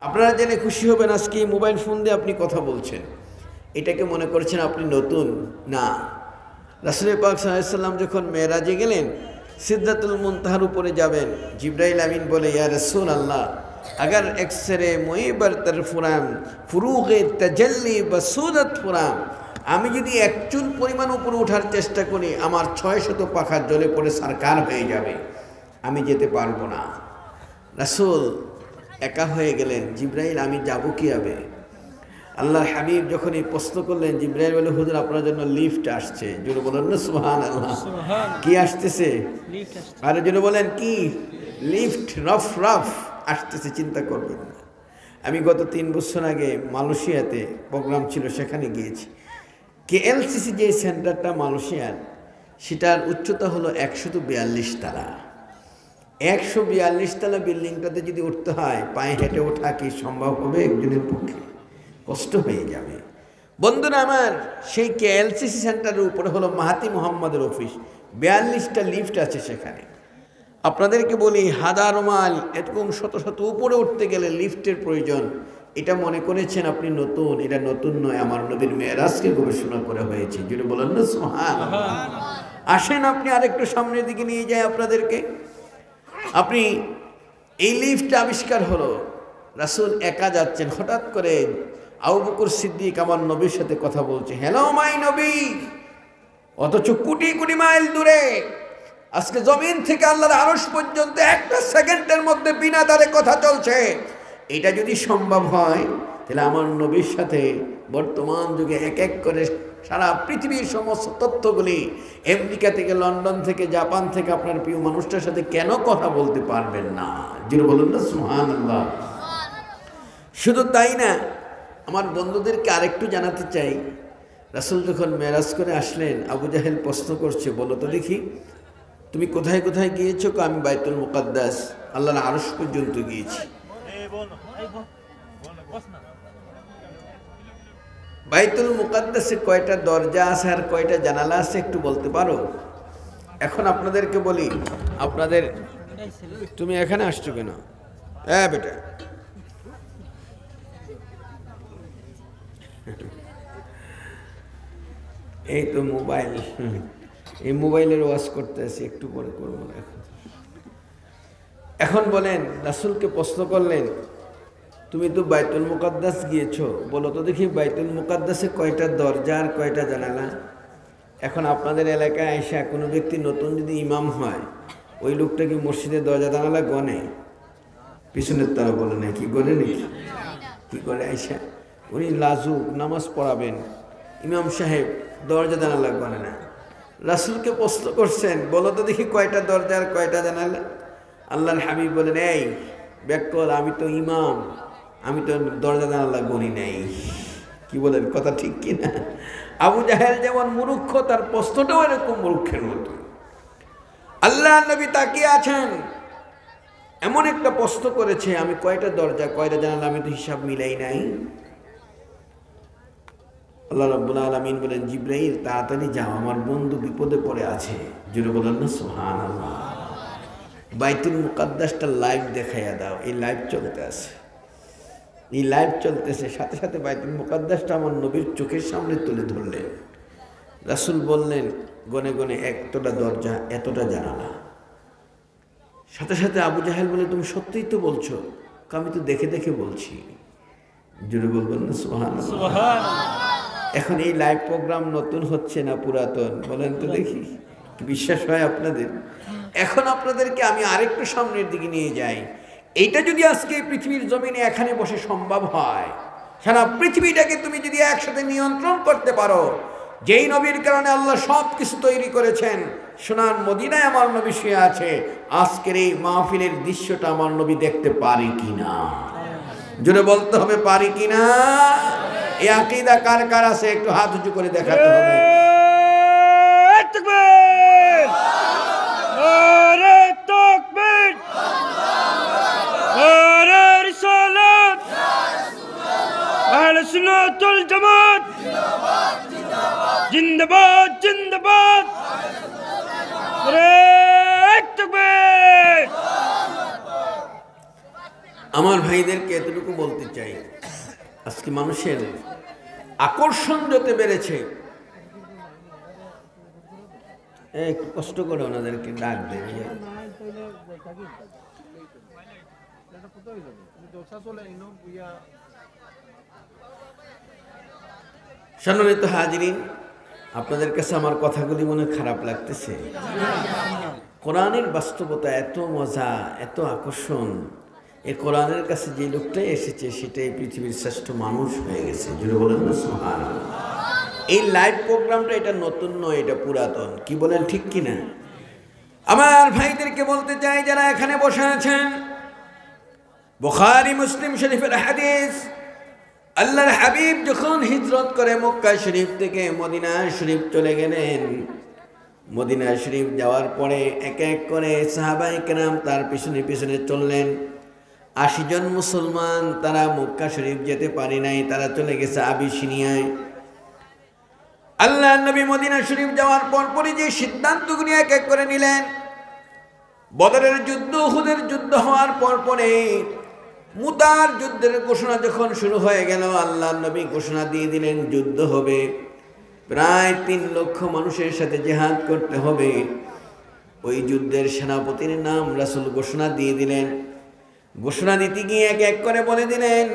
আপনারা জেনে খুশি হবেন, আজকে মোবাইল ফোন দিয়ে আপনি কথা বলছেন, এটাকে মনে করছেন আপনি নতুন না। রাসূল পাক সাল্লাল্লাহু আলাইহি ওয়াসাল্লাম যখন মেরাজে গেলেন, সিদরাতুল মুনতাহার উপরে যাবেন, জিবরাইল আমিন বলে, ইয়া রাসূলুল্লাহ, अगर एक्सरे मुइबर तरफुराम ফুরুগে তাজাল্লি বাসুদাত ফুরাম, আমি যদি এক চুল পরিমাণ উপরে ওঠার চেষ্টা করি আমার 600 পাখা জ্বলে পড়ে সারকার হয়ে যাবে, আমি যেতে পারবো না। রাসূল একা হয়ে গেলেন, জিবরাইল আমি যাব কীভাবে? আল্লাহর হাবিব যখন এই প্রশ্ন করলেন, জিবরাইল বলে, হুজুর আপনার জন্য লিফট আসছে। জোরে বলেন না সুবহানাল্লাহ। কি আসতেছে? আর জোরে বলেন কি? লিফট, রফ রফ আসতেছে, চিন্তা করবেন না। আমি গত 3 বছর আগে মালয়েশিয়াতে প্রোগ্রাম ছিল, সেখানে গিয়েছি। কেএলসিসি যে সেন্টারটা মালয়েশিয়ার, সেটার উচ্চতা হলো 142 তলা। 142 তলা বিল্ডিংটাতে যদি উঠতে হয়, পায়ে হেঁটে ওঠা কি সম্ভব হবে? একজনের পক্ষে কষ্ট হয়ে যাবে। বন্ধুরা আমার, সেই কেএলসিসি সেন্টারের উপরে হলো মাহাতি মোহাম্মদের অফিস, 42টা লিফট আছে সেখানে। আপনাদেরকে বলি, হাজারো মাইল এরকম শত শত উপরে উঠতে গেলে লিফটের প্রয়োজন। এটা মনে করেছেন আপনি নতুন, এটা নতুন নয়, আমার নবীর মেরাজকে গবেষণা করে হয়েছে। যদি বলেন না সুবহানাল্লাহ। আসেন আপনি আরেকটু সামনের দিকে নিয়ে যাই আপনাদেরকে। আপনি এই লিফট আবিষ্কার হলো, রাসূল একা যাচ্ছেন, হঠাৎ করে আবু বকর সিদ্দিক আমার নবীর সাথে কথা বলছে, হ্যালো মাই নবী, অথচ কোটি কোটি মাইল দূরে, আজকে জমিন থেকে আল্লাহর আরশ পর্যন্ত একটা সেকেন্ডের মধ্যে বিনা দ্বারে কথা চলছে। এটা যদি সম্ভব হয়, তাহলে আমার নবীর সাথে বর্তমান যুগে এক এক করে সারা পৃথিবীর সমস্ত তথ্যগুলি, আমেরিকা থেকে, লন্ডন থেকে, জাপান থেকে আপনার প্রিয় মানুষটার সাথে কেন কথা বলতে পারবেন না? যিনি বলুন না সুবহানাল্লাহ। শুধু তাই না, আমার বন্ধুদেরকে আরেকটু জানাতে চাই, রাসূল যখন মেরাজ করে আসলেন, আবু জাহেল প্রশ্ন করছে, বলো তো দেখি তুমি কোথায় কোথায় গিয়েছো? আমি বাইতুল মুকাদ্দাস, আল্লাহর আরশ পর্যন্ত গিয়েছি। বাইতুল মুকাদ্দাসে কয়টা দরজা আছে আর কয়টা জানালা আছে একটু বলতে পারো? এখন আপনাদেরকে বলি, আপনাদের, তুমি এখানে আসছো কেন? হ্যাঁ বেটা, এই তো মোবাইল, এই মোবাইলের ওয়াজ করতে আছি, একটু পরে করবো না। এখন বলেন, রাসূলকে প্রশ্ন করলেন, তুমি তো বাইতুল মুকাদ্দাস গিয়েছো, বলো তো দেখি বাইতুল মুকাদ্দাসে কয়টা দরজা আর কয়টা জানালা? এখন আপনাদের এলাকায় আইসা কোনো ব্যক্তি নতুন যদি ইমাম হয়, ওই লোকটা কি মসজিদের দরজা জানালা গনে? পিছনের তারা বলে না, কি গনে নাকি? কি করে আইসা? উনি লাজুক, নামাজ পড়াবেন, ইমাম সাহেব দরজা জানালা গনে না। রাসূলকে প্রশ্ন করছেন, বলো তো দেখি কয়টা দরজা আর কয়টা জানালা? আল্লাহর হাবিব বলেন, এই ব্যাকল, আমি তো ইমাম, আমি তো দরজা জানালা গনি নাই। কি বলেন, কথা ঠিক কি না? আবু জাহেল যেমন মূর্খ, তার প্রশ্নটাও এরকম মূর্খের মতো। আল্লাহ নবী তাকিয়ে আছেন, এমন একটা প্রশ্ন করেছে, আমি কয়টা দরজা কয়টা জানালা আমি তো হিসাব মিলাই নাই। আল্লাহ রাব্বুল আলামিন বলেন, জিবরাইল তাড়াতাড়ি যাও, আমার বন্ধু বিপদে পড়ে আছে। জোরে বলেন না সুবহানাল্লাহ। বাইতুল মুকাদ্দাসটা লাইভ দেখাইয়া দাও। এই লাইভ চলতে আছে, এই লাইভ চলতেছে, সাথে সাথে বাইতুল মুকাদ্দাসটা আমার নবীর চোখের সামনে তুলে ধরলেন। রাসূল বললেন, গনে গনে এতটা দরজা, এতটা জানালা। সাথে সাথে আবু জাহেল বলে, তুমি সত্যিই তো বলছো? আমি তো দেখে দেখে বলছি। জোরে বলবেন না সুবহানাল্লাহ। এখন এই লাইভ প্রোগ্রাম নতুন হচ্ছে না পুরাতন? বলেন তো দেখি, কি বিশ্বাস হয় আপনাদের? এখন আপনাদেরকে আমি আরেকটু সামনের দিকে নিয়ে যাই। এইটা যদি আজকে পৃথিবীর জমিনে এখানে বসে সম্ভব হয়, সারা পৃথিবীটাকে তুমি যদি একসাথে নিয়ন্ত্রণ করতে পারো, যেই নবীর কারণে আল্লাহ সব কিছু তৈরি করেছেন, সোনার মদিনায় আমার নবী শুয়ে আছে, আজকের এই মাহফিলের দৃশ্যটা আমার নবী দেখতে পারি কিনা? জোরে বলতে হবে, পারি কিনা? এই আকীদা কার কার আছে একটু হাত উঁচু করে দেখাতে হবে। জিন্দাবাদ জিন্দাবাদ। আমার ভাইদেরকে এতটুকু বলতে চাই, আজকে মানুষের আকর্ষণ যত বেড়েছে, একটু কষ্ট করে ওনাদেরকে ডাক দেন। সম্মানিত হাজিরিন, আপনাদের কাছে আমার কথাগুলি মনে খারাপ লাগতেছে? কোরআনের বাস্তবতা এত মজা, এত আকর্ষণ। এই কোরআনের কাছে যে লোকটাই এসেছে সেটাই পৃথিবীর শ্রেষ্ঠ মানুষ হয়ে গেছে। জুড়ে বলেন না সুবহানাল্লাহ। এই লাইভ প্রোগ্রামটা এটা নতুন নয়, এটা পুরাতন। কি বলেন, ঠিক কিনা? আমার ভাইদেরকে বলতে চাই যারা এখানে বসে আছেন, বুখারী মুসলিম শরীফের হাদিস, আল্লাহর হাবিব যখন হিজরত করে মক্কা শরীফ থেকে মদিনা শরীফ চলে গেলেন, মদিনা শরীফ যাওয়ার পরে এক এক করে সাহাবায়ে কেরাম তার পিছনে পিছনে চললেন। ৮০ জন মুসলমান তারা মক্কা শরীফ যেতে পারে নাই, তারা চলে গেছে আবিসিনিয়ায়। আল্লাহ নবী মদিনা শরীফ যাওয়ার পরপরই যে সিদ্ধান্তগুলি এক এক করে নিলেন, বদরের যুদ্ধ, উহুদের যুদ্ধ হওয়ার পরপরে মুতার যুদ্ধের ঘোষণা যখন শুরু হয়ে গেল, আল্লাহ নবী ঘোষণা দিয়ে দিলেন যুদ্ধ হবে, প্রায় ৩ লক্ষ মানুষের সাথে জিহাদ করতে হবে। ওই যুদ্ধের সেনাপতির নাম রাসূল ঘোষণা দিয়ে দিলেন। ঘোষণা দিতে গিয়ে এক এক করে বলে দিলেন,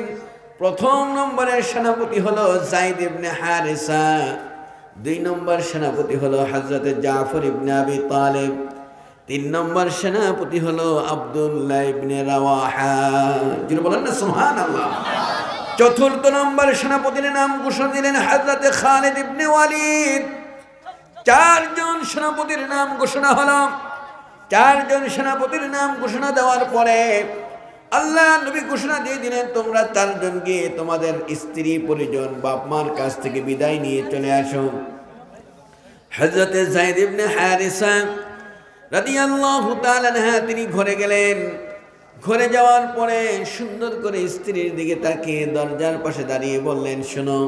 প্রথম নম্বরের সেনাপতি হলো যায়েদ ইবনে হারিসা, ২ নম্বর সেনাপতি হলো হযরত জাফর ইবনে আবি তালিব, ৩ নম্বর সেনাপতি হলো আব্দুল্লাহ ইবনে রাওয়াহা। যিনি বলেন না সুবহানাল্লাহ। চতুর্থ নম্বর সেনাপতির নাম ঘোষণা দিলেন হযরত খালিদ ইবনে ওয়ালিদ। ৪ জন সেনাপতির নাম ঘোষণা হলো। ৪ জন সেনাপতির নাম ঘোষণা দেওয়ার পরে আল্লাহ নবী ঘোষণা দিয়ে দিলেন, তোমরা ৪ জন গিয়ে তোমাদের স্ত্রী পরিজন বাপ মার কাছ থেকে বিদায় নিয়ে চলে আসো। হযরত যায়েদ ইবনে হারিসা রাদিয়াল্লাহু তাআলা আনহা তিনি ঘরে গেলেন। ঘরে যাওয়ার পরে সুন্দর করে স্ত্রীর দিকে তাকিয়ে দরজার পাশে দাঁড়িয়ে বললেন, শোনো,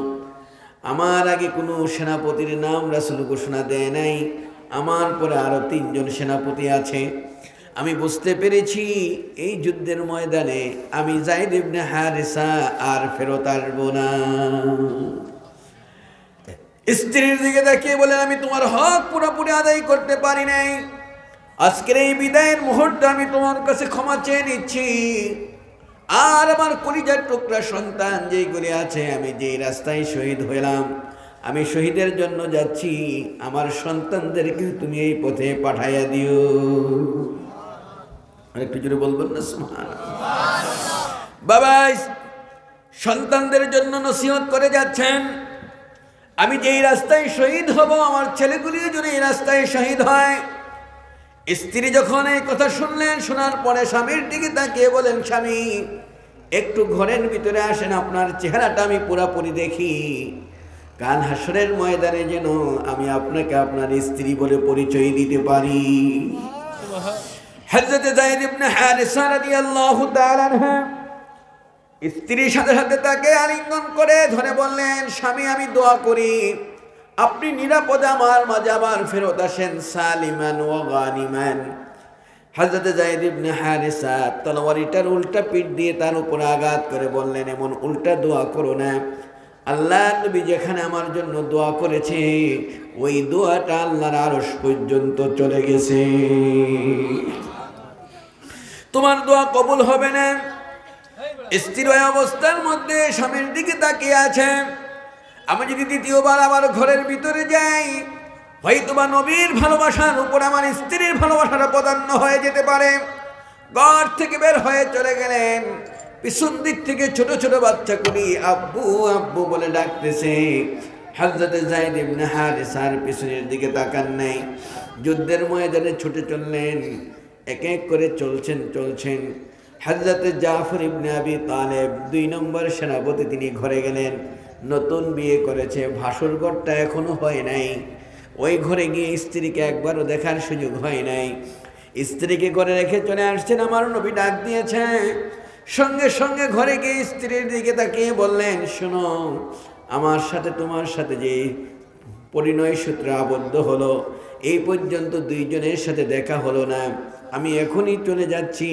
আমার আগে কোনো সেনাপতির নাম রাসূল ঘোষণা দেয় নাই, আমার পরে আরো ৩ জন সেনাপতি আছে। আমি বুঝতে পেরেছি এই যুদ্ধের ময়দানে আমি যায়েদ ইবনে হারিসা আর ফেরত আসবো না। স্ত্রীর দিকে তাকিয়ে বলেন, আমি তোমার হক পুরোপুরি আদায় করতে পারি নাই, আজকের এই বিদায়ের মুহূর্তে আমি তোমার কাছে ক্ষমা চেয়ে নিচ্ছি। আর আমার কলিজার টুকরা সন্তান যেইগুলি আছে, আমি যেই রাস্তায় শহীদ হইলাম, আমি শহীদের জন্য যাচ্ছি, আমার সন্তানদেরকে তুমি এই পথে পাঠাইয়া দিও। আরেকটু জোরে বলবেন না সুবহানাল্লাহ। বাবা সন্তানদের জন্য নসিহত করে যাচ্ছেন, আমি যেই রাস্তায় শহীদ হব, আমার ছেলেগুলিও যেন এই রাস্তায় শহীদ হয়। স্ত্রী যখন এই কথা শুনলেন, শোনার পরে স্বামীর দিকে তাকিয়ে বলেন, স্বামী একটু ঘরের ভিতরে আসেন, আপনার চেহারাটা আমি পুরোপুরি দেখি, কাল হাসরের ময়দানে যেন আমি আপনাকে আপনার স্ত্রী বলে পরিচয় দিতে পারি। হযরত যায়েদ ইবনে হারিসা রাদিয়াল্লাহু তাআলা আনহু স্ত্রীর সাথে সাথে তাকে আলিঙ্গন করে ধরে বললেন, স্বামী আমি দোয়া করি আপনি নিরাপদে আমার মাঝে আবার ফেরত আসেন, সালিমান ওয়া গানিমান। হযরত যায়েদ ইবনে হারিসা তলোয়ারটার উল্টা পিঠ দিয়ে তার উপর আঘাত করে বললেন, এমন উল্টা দোয়া করো না, আল্লাহ নবী যেখানে আমার জন্য দোয়া করেছে ওই দোয়াটা আল্লাহর আরশ পর্যন্ত চলে গেছে, তোমার দোয়া কবুল হবে না। স্থির অবস্থার মধ্যে স্বামীর দিকে তাকিয়ে আছে। আমি যদি দ্বিতীয়বার আবার ঘরের ভিতরে যাই, হয়তোবা নবীর ভালোবাসার উপর আমার স্ত্রীর ভালোবাসাটা প্রাধান্য হয়ে যেতে পারে। ঘর থেকে বের হয়ে চলে গেলেন। পিছন দিক থেকে ছোট ছোট বাচ্চাগুলি আব্বু আব্বু বলে ডাকতেছে। হযরত যায়েদ ইবনে হারিসার পিছনের দিকে তাকান নাই, যুদ্ধের ময়দানে ছুটে চললেন। এক এক করে চলছেন। হযরত জাফর ইবনে আবি তালেব ২ নম্বর সেনাপতি, তিনি ঘরে গেলেন। নতুন বিয়ে করেছে, ভাসুর ঘরটা এখনো হয় নাই। ওই ঘরে গিয়ে স্ত্রীকে একবারও দেখার সুযোগ হয় নাই। স্ত্রীকে ঘরে রেখে চলে আসছেন। আমার নবী ডাক দিয়েছে। সঙ্গে সঙ্গে ঘরে গিয়ে স্ত্রীর দিকে তাকিয়ে বললেন, শোনো, আমার সাথে তোমার সাথে যে পরিণয় সূত্রে আবদ্ধ হলো, এই পর্যন্ত ২ জনের সাথে দেখা হলো না। আমি এখনই চলে যাচ্ছি,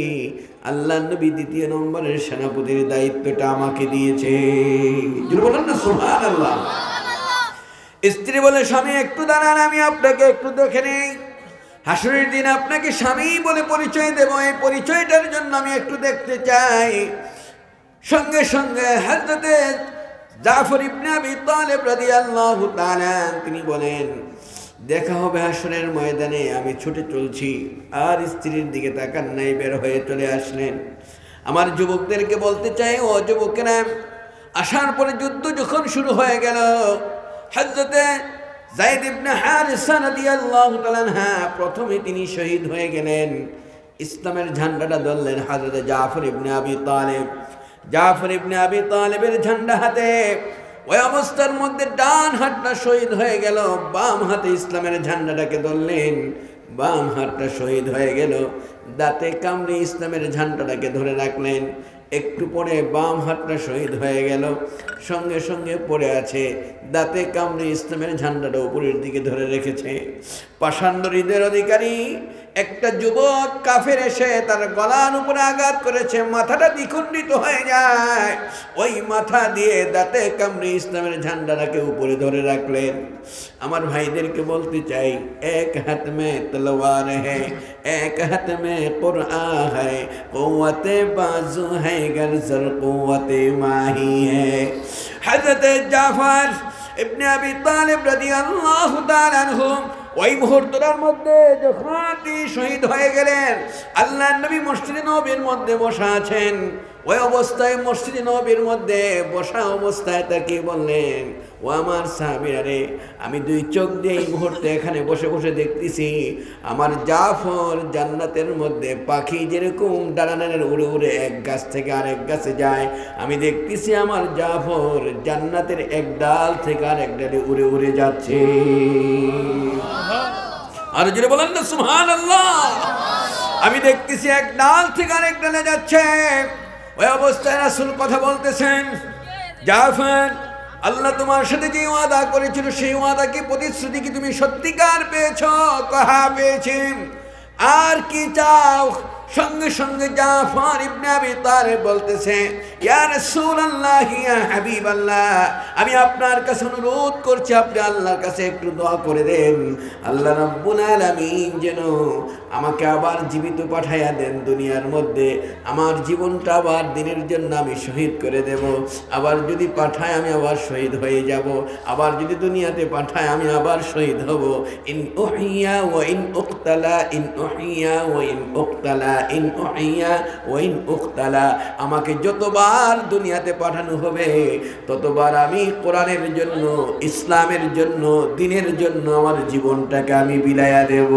আল্লাহ নবী দ্বিতীয় নম্বরের সেনাপতির দায়িত্বটা আমাকে দিয়েছে। বলেন না সুবহানাল্লাহ। স্ত্রী বলে, স্বামী একটু দাঁড়ান, আমি আপনাকে একটু দেখে নেই। হাসরের দিন আপনাকে স্বামী বলে পরিচয় দেব, এই পরিচয়টার জন্য আমি একটু দেখতে চাই। সঙ্গে সঙ্গে হযরতে জাফর ইবনে আবি তালেব রাদিয়াল্লাহু তাআলা তিনি বলেন, দেখা হবে হাসরের ময়দানে, আমি ছুটে চলছি। আর স্ত্রীর দিকে তাকান নাই, বের হয়ে চলে আসলেন। আমার যুবকদেরকে বলতে চাই, ও যুবকেরা, আসার পরে যুদ্ধ যখন শুরু হয়ে গেল, হযরতে যায়েদ ইবনে হারিসা রাদিয়াল্লাহু তাআলা প্রথমে তিনি শহীদ হয়ে গেলেন। ইসলামের ঝান্ডাটা ধরলেন হযরতে জাফর ইবনে আবি তালেব। জাফর ইবনে আবি তালেবের ঝান্ডা হাতে, ওই অবস্থার মধ্যে ডান হাতটা শহীদ হয়ে গেল, বাম হাতে ইসলামের ঝান্ডাটাকে ধরলেন, বাম হাতটা শহীদ হয়ে গেল। দাঁতে কামড়ে ইসলামের ঝান্ডাটাকে ধরে রাখলেন। একটু পরে বাম হাতটা শহীদ হয়ে গেল, সঙ্গে সঙ্গে পড়ে আছে, দাঁতে কামড়ে ইসলামের ঝান্ডাটা উপরের দিকে ধরে রেখেছে। পাষাণ্ড হৃদয়ের অধিকারী একটা যুবক কাফের এসে তার গলার উপরে আঘাত করেছে, মাথাটা দ্বিখণ্ডিত হয়ে যায়। ওই মাথা দিয়ে দাঁতে কামড়ে ইসলামের ঝান্ডাটাকে উপরে ধরে রাখলেন। আমার ভাইদেরকে বলতে চাই, এক হাত মে তলোয়ার হ্যায়, এক হাত মে কুরআন হ্যায়, কুওয়াতে বাজু হ্যায় গরজর কুওয়াতে মাহি হ্যায়। হযরতে জাফর ইবনে আবি তালেব রাদিয়াল্লাহু তাআলা আনহু ওই মুহূর্তটার মধ্যে যখন তিনি শহীদ হয়ে গেলেন, আল্লাহর নবী মসজিদে নববীর মধ্যে বসা আছেন। ওই অবস্থায় মসজিদে নববীর মধ্যে বসা অবস্থায় তাকে বললেন, ও আমার সাহাবীরা রে, আমি দুই চোখ দিয়ে এই মুহূর্তে এখানে বসে বসে দেখতেছি আমার জাফর জান্নাতের মধ্যে পাখি যেরকম ডানানের উড়ে উড়ে এক গাছ থেকে আরেক গাছে যায়, আমি দেখতেছি আমার জাফর জান্নাতের এক ডাল থেকে আরেক ডালে উড়ে উড়ে যাচ্ছে। আর যদি বলেন না সুবহানাল্লাহ। আমি দেখতেছি এক ডাল থেকে আরেক ডালে যাচ্ছে। ওই অবস্থায় রাসূল কথা বলতেছেন, জাফর, আল্লাহ তোমার সাথে যে ওয়াদা করেছিল সেই ওয়াদা কি, প্রতিশ্রুতি কি তুমি সত্যিকার পেয়েছো? কাহা পেয়েছি, আর কি চাও? সঙ্গে সঙ্গে জাফর ইবনে আবি তালেব বলতেছে, ইয়া রাসূলুল্লাহ, ইয়া হাবিবাল্লাহ, আমি আপনার কাছে অনুরোধ করছি, আপনি আল্লাহর কাছে একটু দোয়া করে দেন, আল্লাহ রাব্বুল আলামিন যেন আমাকে আবার জীবিত পাঠাইয়া দেন দুনিয়ার মধ্যে। আমার জীবনটা আবার দিনের জন্য আমি শহীদ করে দেব। আবার যদি পাঠায় আমি আবার শহীদ হয়ে যাব, আবার যদি দুনিয়াতে পাঠায় আমি আবার শহীদ হব। ইন উহিয়া ওয়া ইন উকতালা, ইন উহিয়া ওয়া ইন উকতালা, ইন উহিয়া ওয়া ইন উকতালা। আমাকে যতবার দুনিয়াতে পাঠানো হবে ততবার আমি কোরআনের জন্য, ইসলামের জন্য, দ্বীনের জন্য আমার জীবনটাকে আমি বিলায়া দেব।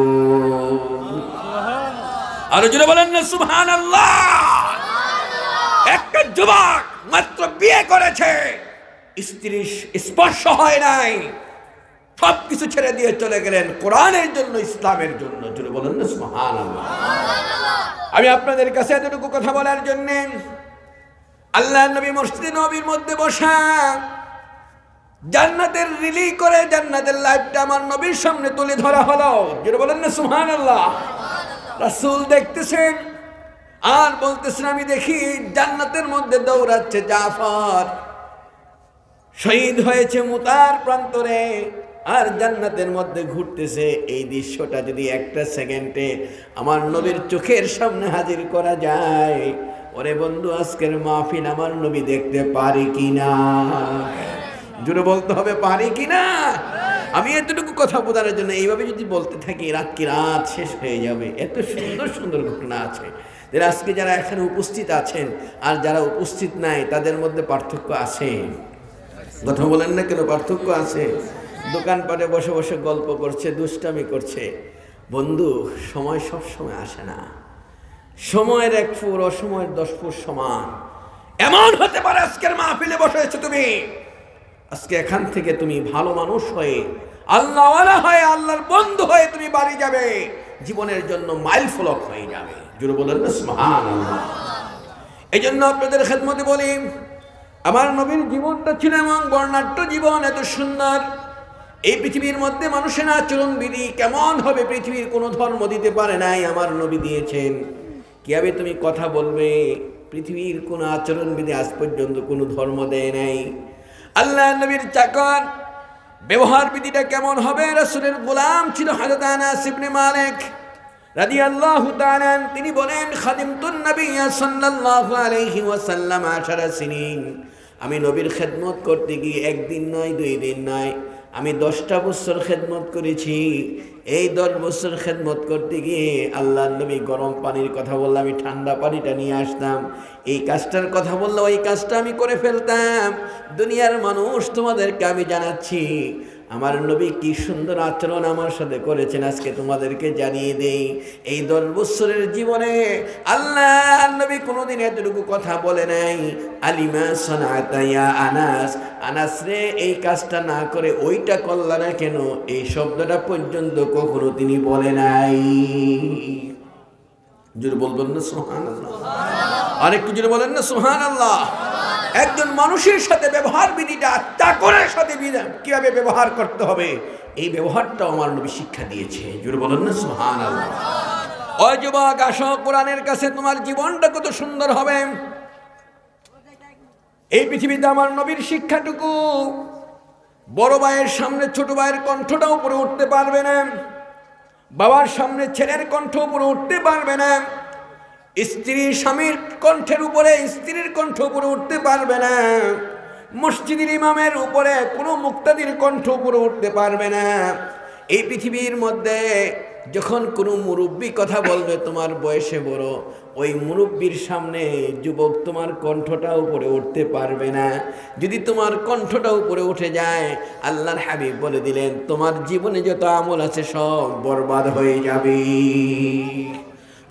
আর জোরে বলেন না সুবহানাল্লাহ। একটা যুবক মাত্র বিয়ে করেছে, স্ত্রীর স্পর্শ হয় নাই, সবকিছু ছেড়ে দিয়ে চলে গেলেন কোরআনের জন্য, ইসলামের জন্য। জোরে বলেন না সুবহানাল্লাহ। আমি আপনাদের কাছে এতটুকু কথা বলার জন্য, আল্লাহর নবী মসজিদে নববীর মধ্যে বসা জান্নাতের রিলি করে জান্নাতের লাইফটা আমার নবীর সামনে তুলে ধরা হলো। জোরে বলেন না সুবহানাল্লাহ। রাসূল দেখতেছেন আর বলতেছেন, আমি দেখি জান্নাতের মধ্যে দৌড়াচ্ছে জাফর, শহীদ হয়েছে মুতার প্রান্তরে, আর জান্নাতের মধ্যে ঘুরতেছে। এই দৃশ্যটা যদি একটা সেকেন্ডে আমার নবীর চোখের সামনে হাজির করা যায়, ওরে বন্ধু, আজকের মাহফিল আমার নবী দেখতে পারে কিনা? জোরে বলতে হবে, পারে কিনা? আমি এতটুকু কথা বোঝানোর জন্য এইভাবে যদি বলতে থাকি, রাত শেষ হয়ে যাবে। এত সুন্দর সুন্দর ঘটনা আছে, আজকে যারা এখানে উপস্থিত আছেন আর যারা উপস্থিত নাই তাদের মধ্যে পার্থক্য আছে। কথা বলেন না কেন? পার্থক্য আছে। দোকানপাটে বসে বসে গল্প করছে, দুষ্টামি করছে। বন্ধু, সময় সব সময় আসে না। সময়ের 1 ফুট অসময়ের 10 ফুট সমান। এমন হতে পারে আজকের মাহফিলে বসেছো তুমি, আজকে এখান থেকে তুমি ভালো মানুষ হয়ে, আল্লাহওয়ালা হয়ে, আল্লাহর বন্ধু হয়ে তুমি বাড়ি যাবে, জীবনের জন্য মাইল ফলক হয়ে যাবে। জোরে বলেন না সুবহানাল্লাহ। এই জন্য আপনাদের খেদমতে বলি, আমার নবীর জীবনটা ছিল এমন বর্ণাঢ্য জীবন, এত সুন্দর। এই পৃথিবীর মধ্যে মানুষের আচরণ বিধি কেমন হবে পৃথিবীর কোনো ধর্ম দিতে পারে নাই, আমার নবী দিয়েছেন। কিভাবে তুমি কথা বলবে, পৃথিবীর কোনো আচরণ বিধি আজ পর্যন্ত কোনো ধর্ম দেয় নাই। আল্লাহ নবীর চাকর, ব্যবহার বিধিটা কেমন হবে? রাসূলের গোলাম ছিল হযরত আনাস ইবনে মালিক রাদিয়াল্লাহু তাআলা, তিনি বলেন খাদিমতুন নবিয়্য সাল্লাল্লাহু আলাইহি ওয়াসাল্লাম 10 সিনিন, আমি নবীর খেদমত করতে গিয়ে একদিন নয় 2 দিন নয়, আমি 10টা বছর খেদমত করেছি। এই 10 বছর খেদমত করতে গিয়ে আল্লাহর নবী গরম পানির কথা বললে আমি ঠান্ডা পানিটা নিয়ে আসতাম, এই কাজটার কথা বললে ওই কাজটা আমি করে ফেলতাম। দুনিয়ার মানুষ, তোমাদেরকে আমি জানাচ্ছি আমার নবী কি সুন্দর আচরণ আমার সাথে করেছেন, আজকে তোমাদেরকে জানিয়ে দেই। এই 10 বছরের জীবনে আল্লাহ নবী কোনোদিন এতটুকু কথা বলে নাই, আলিমা সানাতা ইয়া আনাস, আনাস রে এই কাজটা না করে ওইটা করলা না কেন, এই শব্দটা পর্যন্ত কখনো তিনি বলে নাই। জোরে বলবেন না সুবহানাল্লাহ? আরেকটু জোরে বলেন না সুবহানাল্লাহ? একজন মানুষের সাথে ব্যবহার বিধিটা চাকরের সাথে কিভাবে ব্যবহার করতে হবে, এই ব্যবহারটাও আমার নবী শিক্ষা দিয়েছে। জোরে বলেন না সুবহানাল্লাহ? ও যুবক, আসো কোরআনের কাছে, তোমার জীবনটা কত সুন্দর হবে। এই পৃথিবীতে আমার নবীর শিক্ষাটুকু বড় ভাইয়ের সামনে ছোট ভাইয়ের কণ্ঠটা উপরে উঠতে পারবে না, বাবার সামনে ছেলের কণ্ঠ উপরে উঠতে পারবে না, স্ত্রীর স্বামীর কণ্ঠের উপরে স্ত্রীর কণ্ঠ উপরে উঠতে পারবে না, মসজিদের ইমামের উপরে কোনো মুক্তাদির কণ্ঠ উপরে উঠতে পারবে না। এই পৃথিবীর মধ্যে যখন কোনো মুরব্বী কথা বলবে তোমার বয়সে বড়, ওই মুরব্বীর সামনে যুবক তোমার কণ্ঠটা উপরে উঠতে পারবে না। যদি তোমার কণ্ঠটা উপরে উঠে যায়, আল্লাহর হাবিব বলে দিলেন তোমার জীবনে যত আমল আছে সব বরবাদ হয়ে যাবে,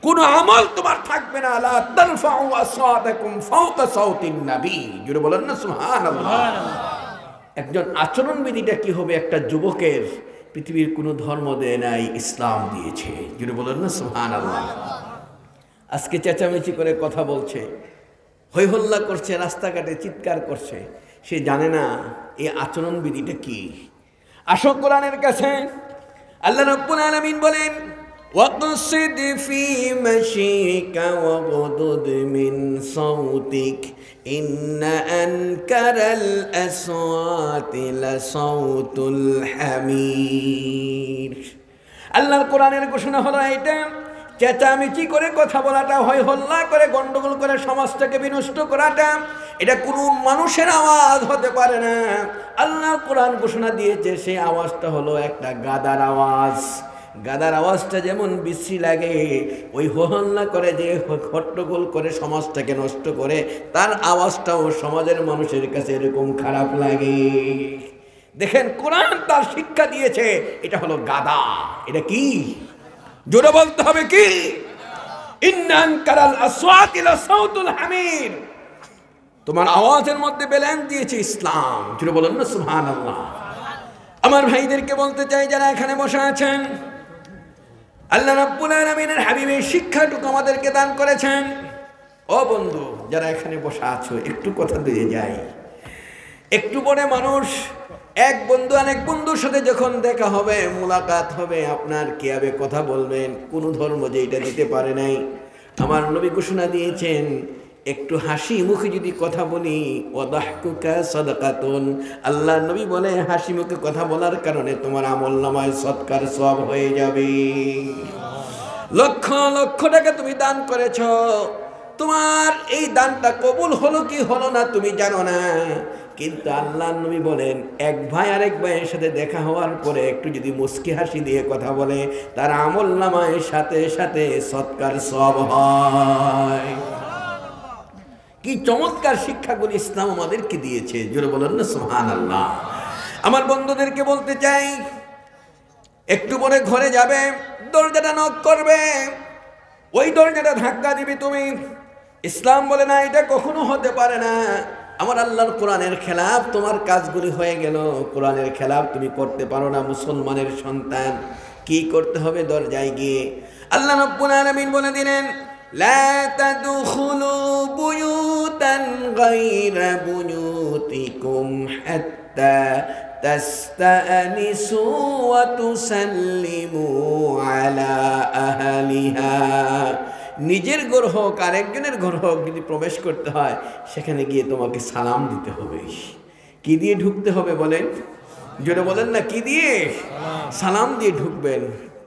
কোনো আমল তোমার থাকবে না। লা তারফাউ আসওয়াতাকুম ফাওকা সাওতিন নবী, জোরে বলেন না সুবহানাল্লাহ? একজন আচরণবিধিটা কি হবে একটা যুবকের, পৃথিবীর কোনো ধর্ম দেয় নাই, ইসলাম দিয়েছে। জোরে বলেন না সুবহানাল্লাহ? আজকে চেঁচামেচি করে কথা বলছে, হই হল্লা করছে, রাস্তাঘাটে চিৎকার করছে, সে জানে না এই আচরণবিধিটা কি। আসো কোরআনের কাছে, আল্লাহ রাব্বুল আলামিন বলেন ওয়াকসিদ ফি মাশিকা ওয়াগদুদ মিন সাউতিক ইন্না আনকারাল আসওয়াতি লাসাউতুল হামির। আল্লাহর কোরআনের ঘোষণা হলো এটা, চেঁচামেচি করে কথা বলাটা, হয় হল্লা করে গন্ডগোল করে সমাজটাকে বিনষ্ট করাটা, এটা কোনো মানুষের আওয়াজ হতে পারে না। আল্লাহর কোরআন ঘোষণা দিয়েছে সেই আওয়াজটা হলো একটা গাদার আওয়াজ। গাদার আওয়াজটা যেমন বিশ্রী লাগে, ওই হল্লা করে যে হট্টগোল করে সমাজটাকে নষ্ট করে, তার আওয়াজটাও সমাজের মানুষের কাছে এরকম খারাপ লাগে। দেখেন কোরআন তার শিক্ষা দিয়েছে, এটা হলো গাদা। এটা কি? জোরে বলতে হবে কি? ইন্না আনকারাল আসওয়াতি লাসাউতুল হামির। তোমার আওয়াজের মধ্যে ব্যালেন্স দিয়েছে ইসলাম। জোরে বলেন না সুবহানাল্লাহ? আমার ভাইদেরকে বলতে চাই যারা এখানে বসে আছেন, আল্লাহ রাব্বুল আলামিনের হাবিবের শিক্ষাটুকু আমাদেরকে দান করেছেন। ও বন্ধু যারা এখানে বসে আছো, একটু কথা দিয়ে যাই। একটু পরে মানুষ, এক বন্ধু অনেক বন্ধুর সাথে যখন দেখা হবে, মুলাকাত হবে, আপনার কিভাবে কথা বলবেন, কোন ধর্ম যে এটা দিতে পারে নাই। আমার নবী ঘোষণা দিয়েছেন একটু হাসি মুখে যদি কথা বলি, ওয়াদাহকুকা সাদাকাতুন, আল্লাহ নবী বলে হাসি মুখে কথা বলার কারণে তোমার আমলনামায় সৎকার সওয়াব হয়ে যাবে। লক্ষ লক্ষ টাকা তুমি দান করেছ, তোমার এই দানটা কবুল হলো কি হলো না তুমি জানো না, কিন্তু আল্লাহ নবী বলেন এক ভাই আরেক ভাইয়ের সাথে দেখা হওয়ার পরে একটু যদি মুস্কি হাসি দিয়ে কথা বলে, তার আমলনামায় সাথে সাথে সৎকার সওয়াব হয়। কি চমৎকার শিক্ষাগুলি ইসলাম আমাদেরকে দিয়েছে। জোরে বলেন না সুবহানাল্লাহ? আমার বন্ধুদেরকে বলতে চাই, একটু পরে ঘরে যাবে, দরজাটা নক করবে, ওই দরজাটা ধাক্কা দিবি তুমি। ইসলাম বলে না, এটা কখনো হতে পারে না। আমার আল্লাহর কোরআনের খেলাফ তোমার কাজগুলি হয়ে গেল, কোরআনের খেলাফ তুমি করতে পারো না। মুসলমানের সন্তান কি করতে হবে? দরজায় গিয়ে আল্লাহ রাব্বুল আলামিন বলে দিলেন লা তাদখুলু বুয়ুতান গায়রা বুয়ুতিকুম হাত্তা তাস্তানিসু ওয়া তুসাল্লিমু আলা আহলিহা। নিজের ঘর হোক আরেকজনের ঘর হোক, যদি প্রবেশ করতে হয় সেখানে গিয়ে তোমাকে সালাম দিতে হবে। কি দিয়ে ঢুকতে হবে বলেন? জোরে বলেন না, কি দিয়ে? সালাম দিয়ে ঢুকবেন।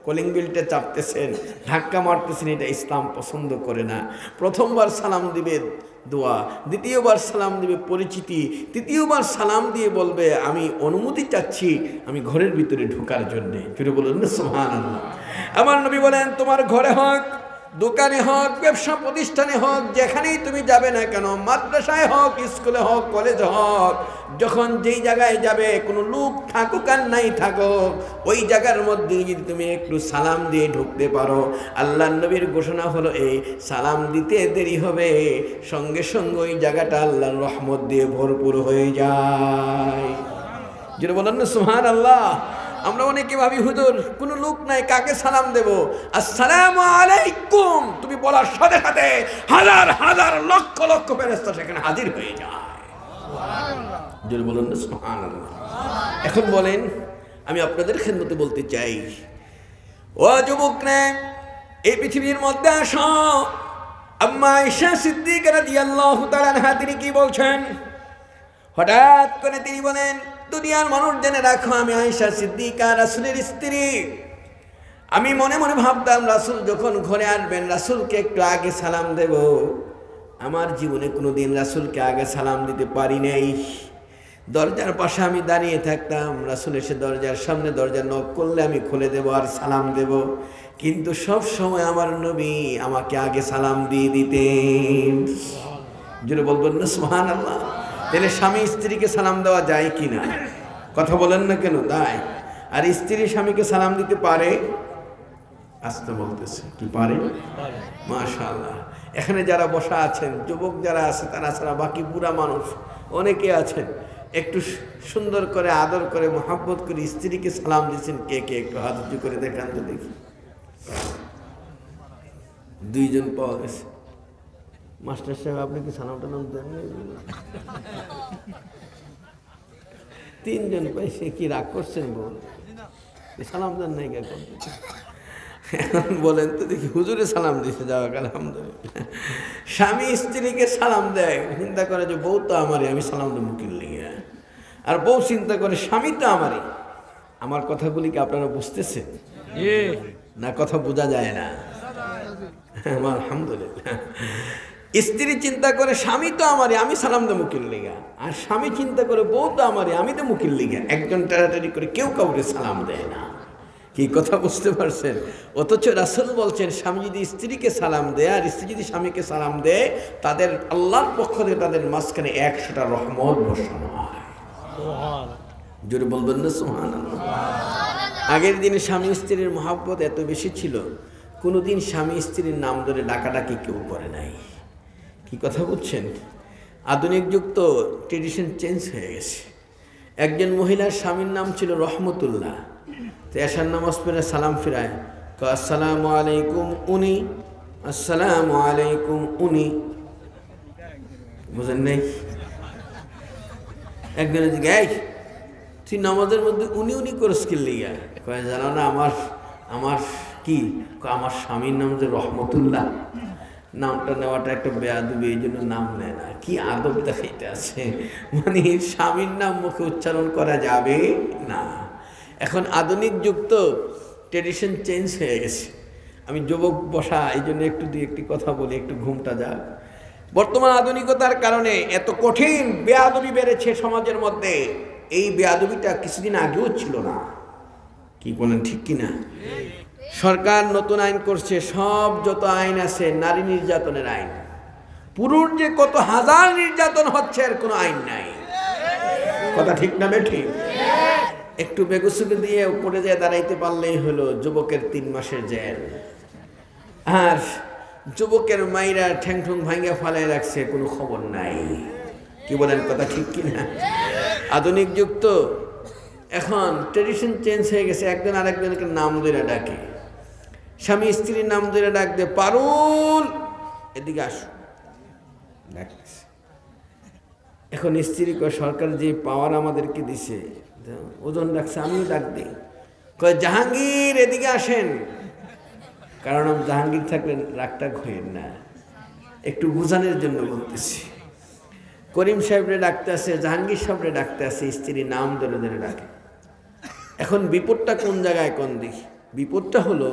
কলিং বেলটা চাপতেছেন, ধাক্কা মারতেছেন, এটা ইসলাম পছন্দ করে না। প্রথমবার সালাম দিবে দোয়া, দ্বিতীয়বার সালাম দিবে পরিচিতি, তৃতীয়বার সালাম দিয়ে বলবে আমি অনুমতি চাচ্ছি আমি ঘরের ভিতরে ঢোকার জন্যে। জোরে বলুন না সুবহানাল্লাহ। আমার নবী বলেন তোমার ঘরে হোক, দোকানে হোক, ব্যবসা প্রতিষ্ঠানে হোক, যেখানেই তুমি যাবে না কেন, মাদ্রাসায় হোক, স্কুলে হোক, কলেজে হোক, যখন যেই জায়গায় যাবে কোনো লোক থাকুক আর নাই থাকুক, ওই জায়গার মধ্যে যদি তুমি একটু সালাম দিয়ে ঢুকতে পারো, আল্লাহর নবীর ঘোষণা হলো এই সালাম দিতে দেরি হবে, সঙ্গে সঙ্গে ওই জায়গাটা আল্লাহর রহমত দিয়ে ভরপুর হয়ে যায়। যেটা বলেন না সুবহানাল্লাহ। আমরা অনেকে ভাবি হুজুর কোনো লোক নাই, কাকে সালাম দেব? আসসালামু আলাইকুম তুমি বলার সাথে সাথে হাজার হাজার লক্ষ লক্ষ ফেরেশতা সেখানে হাজির হয়ে যায়। জোরে বলুন না সুবহানাল্লাহ। এখন বলেন, আমি আপনাদের খেদমতে বলতে চাই, ও যুবকরা, এই পৃথিবীর মধ্যে আসো। আম্মা আয়েশা সিদ্দিকা রাদিয়াল্লাহু তাআলা আনহা তিনি কি বলছেন? হঠাৎ করে তিনি বলেন, দুনিয়ার মানুষ জেনে রাখো আমি আয়েশা সিদ্দিকা রাসূলের স্ত্রী। আমি মনে মনে ভাবতাম রাসূল যখন ঘরে আসবেন রাসূলকে একটু আগে সালাম দেব। আমার জীবনে কোনোদিন রাসূলকে আগে সালাম দিতে পারি নাই। দরজার পাশে আমি দাঁড়িয়ে থাকতাম, রাসূল এসে দরজার সামনে দরজা নক করলে আমি খুলে দেব আর সালাম দেব, কিন্তু সব সময় আমার নবী আমাকে আগে সালাম দিয়ে দিতেন। জোরে বলবেন না সুবহানাল্লাহ। তাহলে স্বামী স্ত্রীকে সালাম দেওয়া যায় কি না? কথা বলেন না কেন? তাই। আর স্ত্রী স্বামীকে সালাম দিতে পারে? আসতে বলতেছে, কি পারে? মাশাআল্লাহ। এখানে যারা বসা আছেন, যুবক যারা আছে তারা ছাড়া বাকি বুড়া মানুষ অনেকে আছেন, একটু সুন্দর করে আদর করে মহব্বত করে স্ত্রীকে সালাম দিচ্ছেন কে কে? একটু হাত উঁচু করে দেখান তো দেখি। দুইজন পাওয়া গেছে। মাস্টার সাহেব আপনি কি সালাম টালাম দেন? তিনজন পাইছে, কি রাগ করছেন? বল সালাম দেন নাই কে? এখন বলেন তো দেখি। হুজুরে সালাম দিছে, যাওয়াক আলহামদুলিল্লাহ। স্বামী স্ত্রীকে সালাম দেয়, চিন্তা করে যে বউ তো আমারই, আমি সালাম দেবো কি লেগে? আর বউ চিন্তা করে স্বামী তো আমারই। আমার কথাগুলি কি আপনারা বুঝতেছেন না? কথা বোঝা যায় না? আলহামদুলিল্লাহ। স্ত্রী চিন্তা করে স্বামী তো আমারই, আমি সালাম দেবো মুকিল লিগা। আর স্বামী চিন্তা করে বউ তো আমারই, আমি তো মুকিল লিগা। একজন টাড়াটাড়ি করে কেউ কাউকে সালাম দেয় না। কি কথা বুঝতে পারছেন? অথচ রাসূল বলছেন স্বামী যদি স্ত্রীকে সালাম দেয় আর স্ত্রী যদি স্বামীকে সালাম দেয়, তাদের আল্লাহর পক্ষ থেকে তাদের মাঝখানে 100টা রহমত বসানো হয়। জোরে বলবেন না সুবহানাল্লাহ। আগের দিনে স্বামী স্ত্রীর মহব্বত এত বেশি ছিল, কোনোদিন স্বামী স্ত্রীর নাম ধরে ডাকাডাকি কেউ করে নাই। কি কথা বুঝছেন? আধুনিক যুগ তো, ট্রেডিশন চেঞ্জ হয়ে গেছে। একজন মহিলার স্বামীর নাম ছিল রহমতুল্লাহ, তো এশার নামাজ পড়ে সালাম ফিরায়, আসসালামু আলাইকুম উনি, আসসালামু আলাইকুম উনি। বুঝেন নাই? একজনের দিকে এই তুই নামাজের মধ্যে উনি উনি করে স্কিল লিগা কয়ে, জানো না আমার কি? আমার স্বামীর নাম যে রহমতুল্লাহ। নামটা নেওয়াটা একটা বেয়াদবি, এই জন্য নাম নেয় না। কি আদব দেখাইতে আছে, মানে স্বামীর নাম মুখে উচ্চারণ করা যাবে না। এখন আধুনিক যুগ তো, ট্রেডিশন চেঞ্জ হয়ে গেছে। আমি যুবক বসা, এই জন্য একটু দুই একটি কথা বলি, একটু ঘুমটা যাক। বর্তমান আধুনিকতার কারণে এত কঠিন বেয়াদবি বেড়েছে সমাজের মধ্যে। এই বেয়াদবিটা কিছুদিন আগেও ছিল না। কি বলেন, ঠিক কিনা? সরকার নতুন আইন করছে, সব যত আইন আছে নারী নির্যাতনের আইন। পুরুষ যে কত হাজার নির্যাতন হচ্ছে এর কোনো আইন নাই। কথা ঠিক না বেঠিক? একটু বেগুসুকে দিয়ে উপরে যেয়ে দাঁড়াইতে পারলেই হলো, যুবকের 3 মাসের জেল। আর যুবকের মাইরা ঠ্যাংঠুং ভাঙ্গা ফালাই রাখছে, কোনো খবর নাই। কি বলেন, কথা ঠিক কিনা? আধুনিক যুগ তো, এখন ট্রেডিশন চেঞ্জ হয়ে গেছে। একজন আরেকজনকে নাম ধরে ডাকে, স্বামী স্ত্রীর নাম ধরে ডাক দে, পারুল এদিকে আসো, ডাকতেছে। এখন স্ত্রী কয়, সরকার যে পাওয়ার আমাদেরকে দিছে ওজন রাখছে, আমিও ডাক দিই, কয় জাহাঙ্গীর এদিকে আসেন। কারণ জাহাঙ্গীর থাকলে রাগটা ঘুরেন না, একটু বুঝানোর জন্য বলতেছি। করিম সাহেবরে ডাকতে আসে, জাহাঙ্গীর সাহেবরে ডাকতে আসে, স্ত্রীর নাম ধরে ধরে ডাকে। এখন বিপদটা কোন জায়গায় কোন দিক? বিপদটা হলো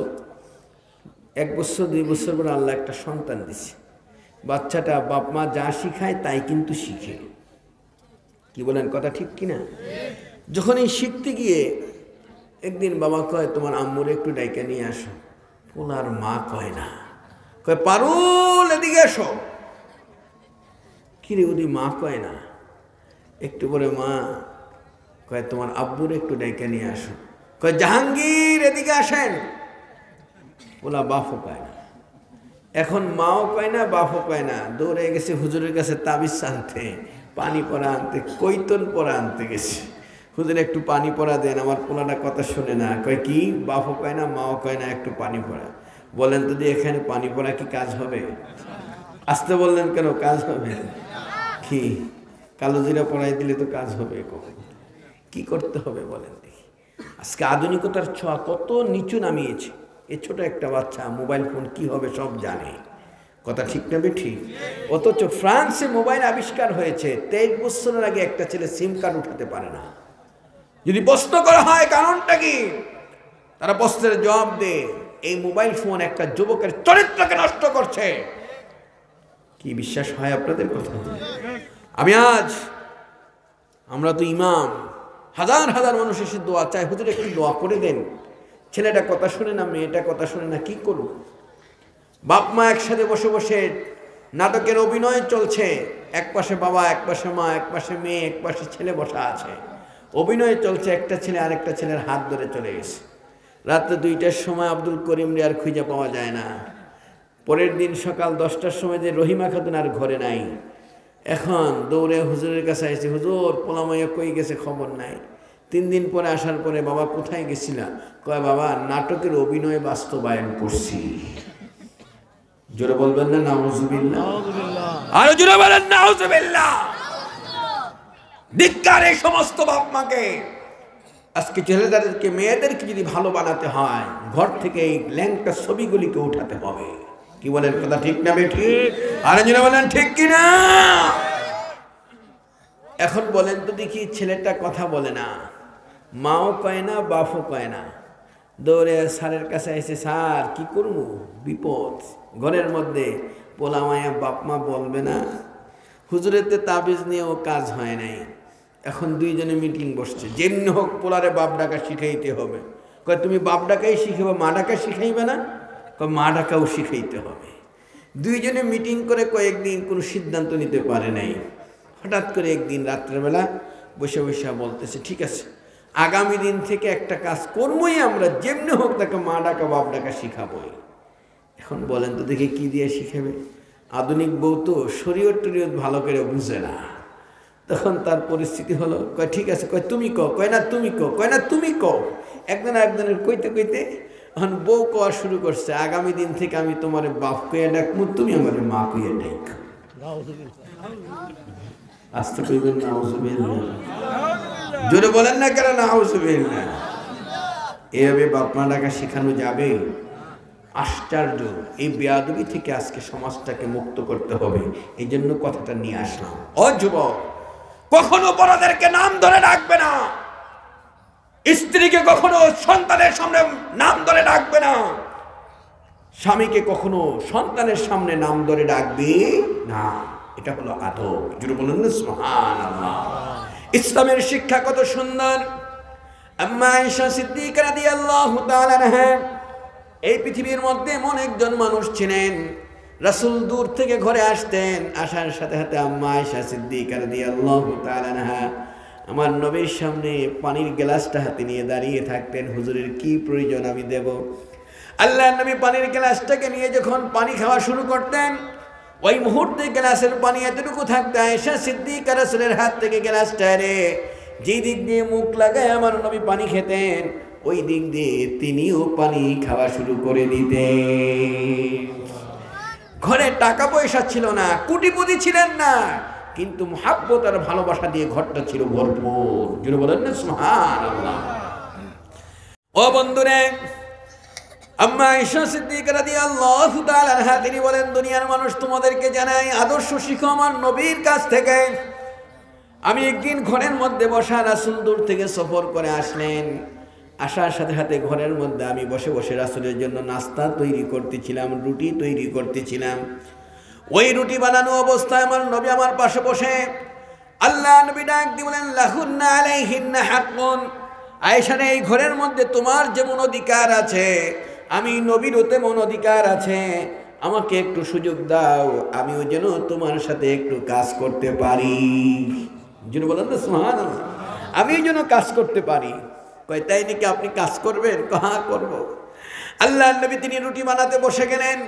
1 বছর 2 বছর পর আল্লাহ একটা সন্তান দিছে। বাচ্চাটা বাপ মা যা শিখায় তাই কিন্তু শিখে। কি বলেন, কথা ঠিক কিনা? যখন এই শিখতে গিয়ে একদিন বাবা কয় তোমার আম্মুরে একটু ডাইকা নিয়ে আসো। ওনার মা কয় না, কয় পারুল এদিকে এসো। কিরে ওদি মা কয় না। একটু পরে মা কয় তোমার আব্বুরে একটু ডাইকা নিয়ে আসো। কয় জাহাঙ্গীর এদিকে আসেন। ওলা বাপও কয় না। এখন মাও কয় না, বাপও কয় না, দৌড়ে গেছে হুজুরের কাছে তাবিজ আনতে, পানি পড়া আনতে, কৈতন পড়া আনতে গেছে। হুজুর একটু পানি পড়া দেন, আমার পোলাটা কথা শুনে না। কয় কি? বাপও কয় না, মাও কয় না, একটু পানি পড়া। বলেন তো এখানে পানি পড়া কি কাজ হবে? আসতে বললেন কেন? কাজ হবে কি? কালো জিরা পড়াই দিলে তো কাজ হবে? কি করতে হবে বলেন দেখি? আজকে আধুনিকতার ছোঁয়া কত নিচু নামিয়েছে। এ ছোট একটা বাচ্চা মোবাইল ফোন কি হবে সব জানে। কথা ঠিক না বেঠিক? অথচ ফ্রান্সে মোবাইল আবিষ্কার হয়েছে, 23 বছরের আগে একটা ছেলে সিম কার্ড উঠাতে পারে না। যদি প্রশ্ন করা হয় কারণটা কি, তারা প্রশ্নের জবাব দেয় এই মোবাইল ফোন একটা যুবকের চরিত্রকে নষ্ট করছে। কি বিশ্বাস হয় আপনাদের কথা? আমরা তো ইমাম, হাজার হাজার মানুষ এসে দোয়া চায়, হুজুর একটু দোয়া করে দেন। ছেলেটা কথা শুনে না, মেয়েটা কথা শুনে না, কি করব? বাপ মা একসাথে বসে বসে নাটকের অভিনয় চলছে। এক পাশে বাবা, এক পাশে মা, এক পাশে মেয়ে, এক পাশে ছেলে বসা আছে। অভিনয় চলছে, একটা ছেলে আরেকটা ছেলের হাত ধরে চলে গেছে। রাত্রে 2টার সময় আব্দুল করিম রে আর খুঁজে পাওয়া যায় না। পরের দিন সকাল 10টার সময় যে রহিমা খাতুন আর ঘরে নাই। এখন দৌড়ে হুজুরের কাছে আসছে, হুজুর পোলামাইয়া কই গেছে খবর নাই। 3 দিন পরে আসার পরে, বাবা কোথায় গেছিলা? কয় বাবা নাটকের অভিনয় বাস্তবায়ন করছি। জোরে বলবেন না নাউজুবিল্লাহ? আরো জোরে বলেন নাউজুবিল্লাহ। ধিক্কার এই সমস্ত বাপ মাকে। আজকে ছেলেদেরকে মেয়েদেরকে যদি ভালো বানাতে হয়, ঘর থেকে এই ল্যাংটা ছবিগুলিকে উঠাতে হবে। কি বলেন, কথা ঠিক না বেঠিক? আরো জোরে বলেন ঠিক কিনা? এখন বলেন তো দেখি, ছেলেটা কথা বলে না, মাও কয় না, বাপও কয় না, দৌড়ে স্যারের কাছে এসে, স্যার কি করবো, বিপদ ঘরের মধ্যে, পোলা মায়া বাপ মা বলবে না। হুজুরেতে তাবিজ নিয়েও কাজ হয় নাই। এখন 2 জনে মিটিং বসছে, যেমনি হোক পোলারে বাপ ডাকা শিখাইতে হবে। কয় তুমি বাপ ডাকাই শিখাবে, মা ডাকা শিখাইবে না? কয় মা ডাকাও শিখাইতে হবে। 2 জনে মিটিং করে কয়েকদিন কোনো সিদ্ধান্ত নিতে পারে নাই। হঠাৎ করে একদিন রাত্রেবেলা বসে বসে বলতেছে, ঠিক আছে আগামী দিন থেকে একটা কাজ করবোই আমরা, যেমনি হোক তাকে মা ডাকা বাপ ডাকা শিখাবোই। এখন বলেন তো দেখি কি দিয়ে শিখাবে? আধুনিক বউ তো শরীয়ত টরিয়ত ভালো করে বুঝে না। তখন তার পরিস্থিতি হলো, কয় ঠিক আছে, কয় তুমি কও, কয় না তুমি কও, কয় না তুমি কও। একজনের কইতে কইতে এখন বউ কওয়া শুরু করছে, আগামী দিন থেকে আমি তোমার বাপ কইয়া ডাকবো, তুমি আমার মা কইয়া ডাক। আসতে কইবেন নাউজুবিল্লাহ? জোরে বলেন না কেন নাউজুবিল্লাহ? এভাবে বাপ মা ডাকা শেখানো যাবে? আশ্চর্য। এই বেয়াদবি থেকে আজকে সমাজটাকে মুক্ত করতে হবে, এই জন্য কথাটা নিয়ে আসলাম। ও যুবক, কখনো বড়দেরকে নাম ধরে ডাকবে না, স্ত্রীকে কখনো সন্তানের সামনে নাম ধরে ডাকবে না, স্বামীকে কখনো সন্তানের সামনে নাম ধরে ডাকবে না। এটা হলো আদব। জোরে বলুন না সুবহানাল্লাহ। ইসলামের শিক্ষা কত সুন্দর। আম্মা আয়েশা সিদ্দিকা রাদিয়াল্লাহু তাআলা আনহা, এই পৃথিবীর মধ্যে এমন একজন মানুষ ছিলেন, রাসূল দূর থেকে ঘরে আসতেন, আসার সাথে সাথে আম্মা আয়েশা সিদ্দিকা রাদিয়াল্লাহু তাআলা আনহা আমার নবীর সামনে পানির গ্লাসটা হাতে নিয়ে দাঁড়িয়ে থাকতেন, হুজুরের কি প্রয়োজন আমি দেব। আল্লাহর নবী পানির গ্লাসটাকে নিয়ে যখন পানি খাওয়া শুরু করতেন, ওই মুহূর্তে গ্লাসের পানি এতটুকু থাকতে আয়েশা সিদ্দিকা রাসূলের হাত থেকে গ্লাসটা রে যে দিক দিয়ে মুখ লাগায় আমার নবী পানি খেতেন, ওই দিক দিয়ে তিনিও পানি খাওয়া শুরু করে দিতেন। ঘরে টাকা পয়সা ছিল না, কোটিপতি ছিলেন না, কিন্তু মুহাব্বত আর ভালোবাসা দিয়ে ঘরটা ছিল ভরপুর। জুড়ে বলেন না সুবহানাল্লাহ। ও বন্ধুরে, আম্মা আয়েশা সিদ্দিকা রাদিয়াল্লাহু তাআলা আনহা তিনি বলেন, দুনিয়ার মানুষ তোমাদেরকে জানাই আদর্শ শিখো আমার নবীর কাছ থেকে। আমি একদিন ঘরের মধ্যে বসা, রাসূল দূর থেকে সফর করে আসলেন। আসার সাথে সাথে ঘরের মধ্যে আমি বসে বসে রাসূলের জন্য নাস্তা তৈরি করতেছিলাম, রুটি তৈরি করতেছিলাম। ওই রুটি বানানো অবস্থায় আমার নবী আমার পাশে বসে আল্লাহ নবী ডাক দিয়ে বলেন, লাহুন্না আলাইহিন্না হাক্কুন, আয়েশা রে, এই ঘরের মধ্যে তোমার যেমন অধিকার আছে আমি নবীরও তেমন অধিকার আছে। আমাকে একটু সুযোগ দাও, আমিও যেন তোমার সাথে একটু কাজ করতে পারি। যেন বলেন না সুবহানাল্লাহ, আমি যেন কাজ করতে পারি। কয় তাই নাকি, আপনি কাজ করবেন? হ্যাঁ করব। আল্লাহ নবী তিনি রুটি বানাতে বসে গেলেন।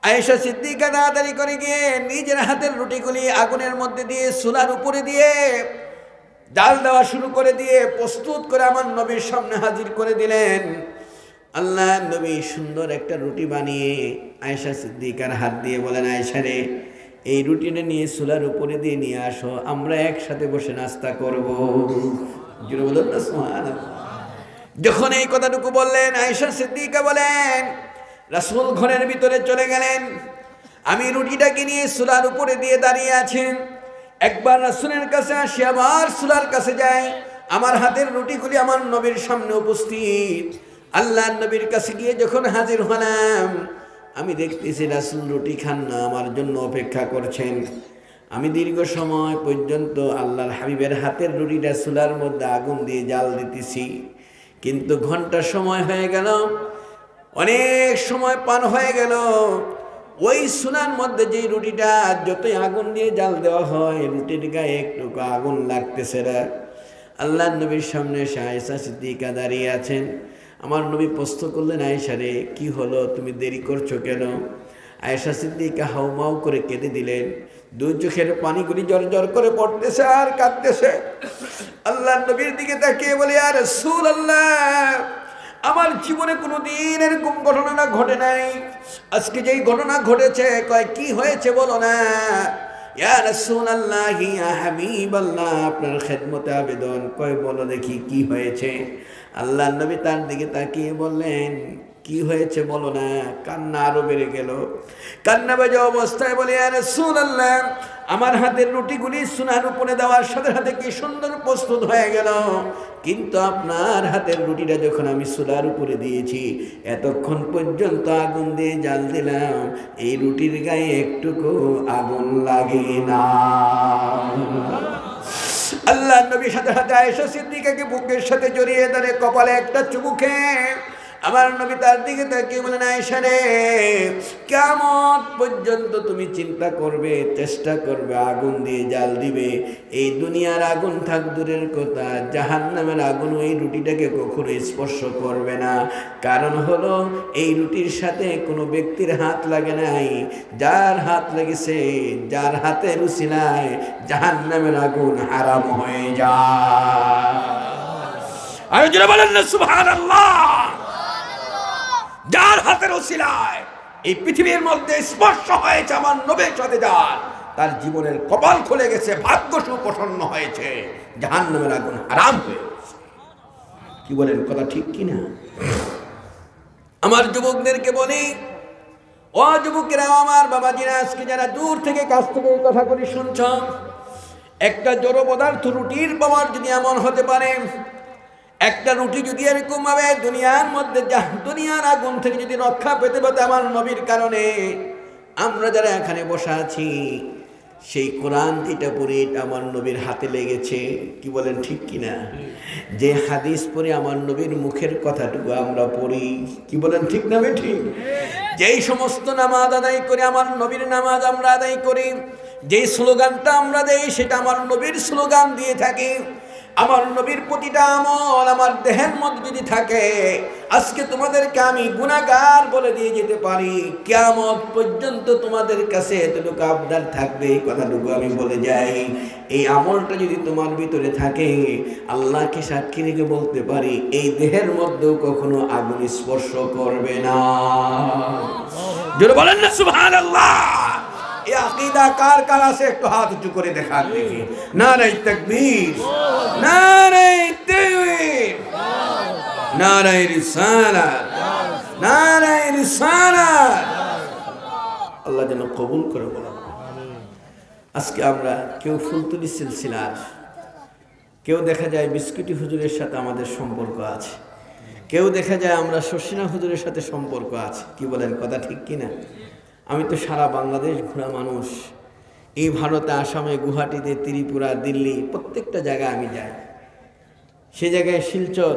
আয়েশা সিদ্দিকা তাড়াতাড়ি করে গিয়ে নিজের হাতের রুটিগুলি আগুনের মধ্যে দিয়ে চুলার উপরে দিয়ে ডাল দেওয়া শুরু করে দিয়ে প্রস্তুত করে আমার নবীর সামনে হাজির করে দিলেন। আল্লাহ নবী সুন্দর একটা রুটি বানিয়ে আয়েশা সিদ্দিকার হাত দিয়ে বলেন, আয়েশা রে, এই রুটিটা নিয়ে চুলার উপরে দিয়ে নিয়ে আসো, আমরা একসাথে বসে নাস্তা করব। জুড়ে বলেন না সুবহানাল্লাহ। যখন এই কথাটুকু বললেন, আয়েশা সিদ্দিকা বলেন, রাসূল ঘরের ভিতরে চলে গেলেন। আমি রুটিটাকে নিয়ে চুলার উপরে দিয়ে দাঁড়িয়ে আছেন। একবার রাসূলের কাছে আসি, আবার চুলার কাছে যাই, আমার হাতের রুটিগুলি আমার নবীর সামনে উপস্থিত। আল্লাহর নবীর কাছে গিয়ে যখন হাজির হলাম, আমি দেখতেছি রাসূল রুটি খান না, আমার জন্য অপেক্ষা করছেন। আমি দীর্ঘ সময় পর্যন্ত আল্লাহর হাবিবের হাতের রুটিটা চুলার মধ্যে আগুন দিয়ে জাল দিতেছি, কিন্তু ঘন্টার সময় হয়ে গেল, অনেক সময় পার হয়ে গেল। ওই চুলার মধ্যে যে রুটিটা যতই আগুন দিয়ে জাল দেওয়া হয়, রুটির গায়ে একটু আগুন লাগতেছে না। আল্লাহর নবীর সামনে আয়েশা সিদ্দিকা দাঁড়িয়ে আছেন। আমার নবী প্রশ্ন করলেন, আয়েশা রে, কি হলো, তুমি দেরি করছো কেন? আয়েশা সিদ্দিকা হাউমাউ করে কেঁদে দিলেন। দুই চোখের পানিগুলি জর জর করে পড়তেছে আর কাঁদতেছে। আল্লাহর নবীর দিকে তাকিয়ে বলে, ইয়া রাসূলুল্লাহ, আমার জীবনে কোনোদিন এরকম ঘটনা ঘটে নাই, আজকে যেই ঘটনা ঘটেছে। কয় কি হয়েছে বলো না। ইয়া রাসূলুল্লাহ, ইয়া হাবিবাল্লাহ, আপনার খেদমতে আবেদন। কয় বলো দেখি কি হয়েছে। আল্লাহর নবী তার দিকে তাকিয়ে বললেন, কি হয়েছে বলো না। কান্না আরো বেড়ে গেল। কান্না বাজা অবস্থায় বলে, ইয়া রাসূলুল্লাহ, আমার হাতের রুটিগুলি চুলার উপরে দেওয়ার সাথে সাথে কি সুন্দর প্রস্তুত হয়ে গেল, কিন্তু আপনার হাতের রুটিটা যখন আমি চুলার উপরে দিয়েছি, এতক্ষণ পর্যন্ত আগুন দিয়ে জাল দিলাম, এই রুটির গায়ে একটুকু আগুন লাগে না। আল্লাহ নবী সাথে সাথে আয়েশা সিদ্দিকাকে বুকের সাথে জড়িয়ে ধরে কপালে একটা চুমু খেয়ে আমার নবী তার দিকে তাকিয়ে বলেন, আয়েশা রে, কিয়ামত পর্যন্ত তুমি চিন্তা করবে, চেষ্টা করবে, আগুন দিয়ে জাল দিবে। এই দুনিয়ার আগুন থাক দূরের কথা, জাহান্নামের আগুন এই রুটিটাকে কখনো স্পর্শ করবে না। কারণ হলো, এই রুটির সাথে কোনো ব্যক্তির হাত লাগে নাই। যার হাত লেগেছে, যার হাতের উসিলায় জাহান্নামের আগুন হারাম হয়ে যায়। আর যারা বলেন না সুবহানাল্লাহ, যার হাতের ওসিলায় এই পৃথিবীর মধ্যে স্পর্শ হয়েছে আমার নবীর সাথে, যার তার জীবনের কপাল খুলে গেছে, ভাগ্য সুপ্রসন্ন হয়েছে, জাহান্নামের আগুন হারাম হয়ে গেছে। কি বলেন, কথা ঠিক কিনা? আমার যুবকদেরকে বলি, ও যুবকেরা, আমার বাবাজিরা, আজকে যারা দূর থেকে কাছ থেকে এই কথাগুলি শুনছ, একটা জড় পদার্থ রুটির পাওয়ার যদি এমন হতে পারে, একটা রুটি যদি এরকম ভাবে দুনিয়ার মধ্যে দুনিয়ার আগুন থেকে যদি রক্ষা পেতে পেতে আমার নবীর কারণে আমরা যারা এখানে বসা আছি, সেই কোরআন যেটা পড়ে আমার নবীর হাতে লেগেছে, কি বলেন ঠিক কিনা? যে হাদিস পড়ে আমার নবীর মুখের কথাটুকু আমরা পড়ি, কি বলেন ঠিক না ঠিক? যেই সমস্ত নামাজ আদায় করে আমার নবীর নামাজ আমরা আদায় করি, যেই স্লোগানটা আমরা দেই সেটা আমার নবীর স্লোগান দিয়ে থাকি। আমার নবীর প্রতিটা আমল আমার দেহের মধ্যে যদি থাকে, আজকে তোমাদেরকে আমি গুনাহগার বলে দিয়ে যেতে পারি। কিয়ামত পর্যন্ত তোমাদের কাছে এতটুকু আবদার থাকবে, এই কথাটুকু আমি বলে যাই। এই আমলটা যদি তোমার ভিতরে থাকে, আল্লাহকে সাক্ষী রেখে বলতে পারি, এই দেহের মধ্যেও কখনো আগুন স্পর্শ করবে না। জোরে বলেন না সুবহানাল্লাহ। এই আকীদা কার কার আছে একটু হাত উঁচু করে দেখান দেখি। নারে তাকবীর, নারে তাকবীর, নারে রিসালাত, নারে রিসালাত। আল্লাহ যেন কবুল করে বলেন। আজকে আমরা কেউ ফুলতুলি সিলসিলার, কেউ দেখা যায় বিস্কুটি হুজুরের সাথে আমাদের সম্পর্ক আছে, কেউ দেখা যায় আমরা শর্ষিনা হুজুরের সাথে সম্পর্ক আছে। কি বলেন, কথা ঠিক কিনা? আমি তো সারা বাংলাদেশ ঘোরা মানুষ। এই ভারতে, আসামে, গুয়াহাটিতে, ত্রিপুরা, দিল্লি, প্রত্যেকটা জায়গায় আমি যাই। সে জায়গায় শিলচর,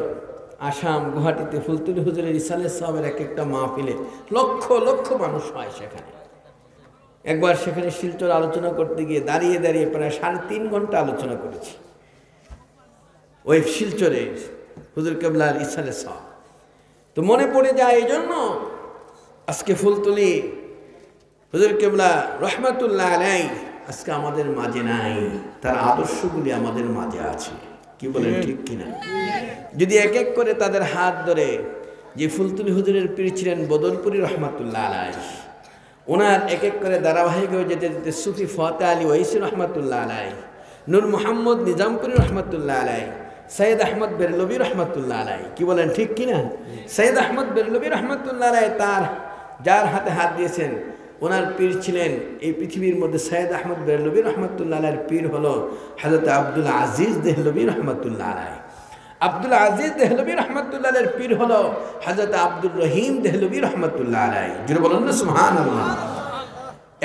আসাম, গুয়াহাটিতে ফুলতুলি হুজুরের ইসালে সাহেবের এক একটা মাহফিলে লক্ষ লক্ষ মানুষ হয় সেখানে। একবার সেখানে শিলচর আলোচনা করতে গিয়ে দাঁড়িয়ে দাঁড়িয়ে প্রায় 3.5 ঘন্টা আলোচনা করেছি ওই শিলচরে হুজুর কেবলার ইসালে সাহেব। তো মনে পড়ে যায়, এই জন্য আজকে ফুলতুলি হুজুর কেবলা রহমাতুল্লাহ আলাইহি আজকে আমাদের মাঝে নাই, তার আদর্শগুলি আমাদের মাঝে আছে। কি বলেন, ঠিক কিনা? যদি এক এক করে তাদের হাত ধরে, যে ফুলতুলি হুজুরের পীর ছিলেন বদরপুরি রহমাতুল্লাহ আলাইহি, ওনার এক এক করে ধারাবাহিক হয়ে যেতে যেতে সুফি ফতে আলী ওয়াইসি রহমাতুল্লাহ আলাইহি, নূর মোহাম্মদ নিজামপুরি রহমাতুল্লাহ আলাইহি, সৈয়দ আহমদ বেরলভী রহমাতুল্লাহ আলাইহি। কি বলেন, ঠিক কিনা? সৈয়দ আহমদ বেরলভী রহমাতুল্লাহ আলাইহি তার যার হাতে হাত দিয়েছেন, ওনার পীর ছিলেন এই পৃথিবীর মধ্যে সৈয়দ আহমদ বেরলভী রহমাতুল্লাহ আলাইহির পীর হলো হযরত আব্দুল আজিজ দেহলভী রহমাতুল্লাহ আলাইহি। আব্দুল আজিজ দেহলভী রহমাতুল্লাহ আলাইহির পীর হলো হযরত আব্দুর রহিম দেহলভী রহমাতুল্লাহ আলাইহি। জোরে বলুন না সুবহানাল্লাহ।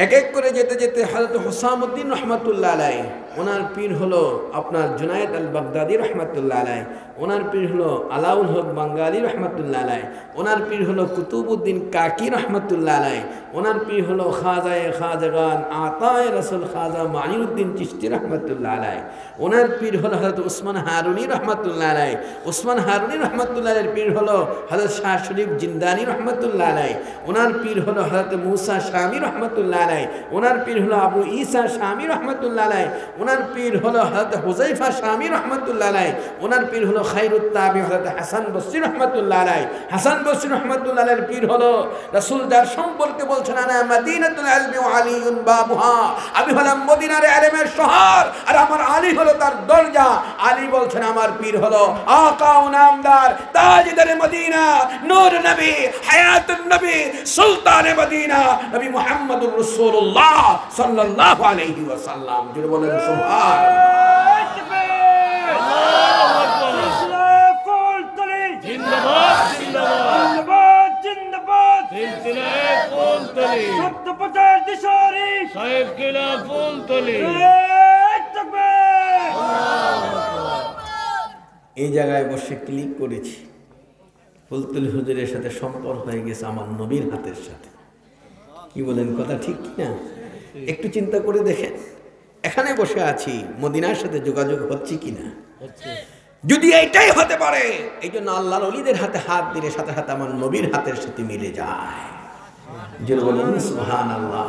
এক এক করে যেতে যেতে হযরত হুসামউদ্দিন রহমাতুল্লাহ আলাইহি, ওনার পীর হলো আপনার জুনায়েদ আল বাগদাদি রহমাতুল্লাহ আলাইহি। ওনার পীর হলো আলাউল হক বাঙ্গালী রহমাতুল্লাহ আলাইহি। ওনার পীর হলো কুতুবউদ্দিন কাকি রহমাতুল্লাহ আলাইহি। ওনার পীর হলো খাজায়ে খাজাগান আতায়ে রাসূল খাজা মাইনুদ্দিন চিশতি রহমাতুল্লাহ আলাইহি। ওনার পীর হলো হযরত উসমান হারুনি রহমাতুল্লাহ আলাইহি। উসমান হারুনি রহমাতুল্লাহ আলাইহির পীর হলো হযরত শাহ শরীফ জিন্দানি রহমাতুল্লাহ আলাইহি। ওনার পীর হলো হযরত মুসা শামী রহমাতুল্লাহ আলাইহি। ওনার পীর হলো আবু ঈসা শামী রহমাতুল্লাহ আলাইহি। ওনার পীর হলো হযরত হুযায়ফা শামী রহমাতুল্লাহ আলাইহি। ওনার পীর হলো খায়রুত তাবি হযরত হাসান বসরি রহমাতুল্লাহ আলাইহি। হাসান বসরি রহমাতুল্লাহ আলাইহির পীর হলো রাসূল যার সম্পর্কে বলছেন, আনা মাদিনাতুল ইলমি ওয়া আলিয়ুন বাবুহা, আমি হলাম মদিনার ইলমের শহর আর আমার আলী হলো তার দরজা। আলী বলছেন, আমার পীর হলো আকা ও নামদার তাজদার মদিনা, নূর নবী, হায়াতুন নবী, সুলতানে মদিনা, নবী মুহাম্মদুর রাসূলুল্লাহ সাল্লাল্লাহু আলাইহি ওয়াসাল্লাম। জোরে বলেন এই জায়গায় বসে ক্লিক করেছি, ফুলতুলি হুজুরের সাথে সম্পর্ক হয়ে গেছে আমার নবীর হাতের সাথে। কি বলেন, কথা ঠিক কিনা? একটু চিন্তা করে দেখেন, এখানে বসে আছি, মদিনার সাথে যোগাযোগ হচ্ছে কিনা? যদি এইটাই হতে পারে, এই জন্য আল্লাহর ওলিদের হাতে হাত দিলে সাথে সাথে আমার নবীর হাতের সাথে মিলে যায়। জোরে বলেন সুবহানাল্লাহ।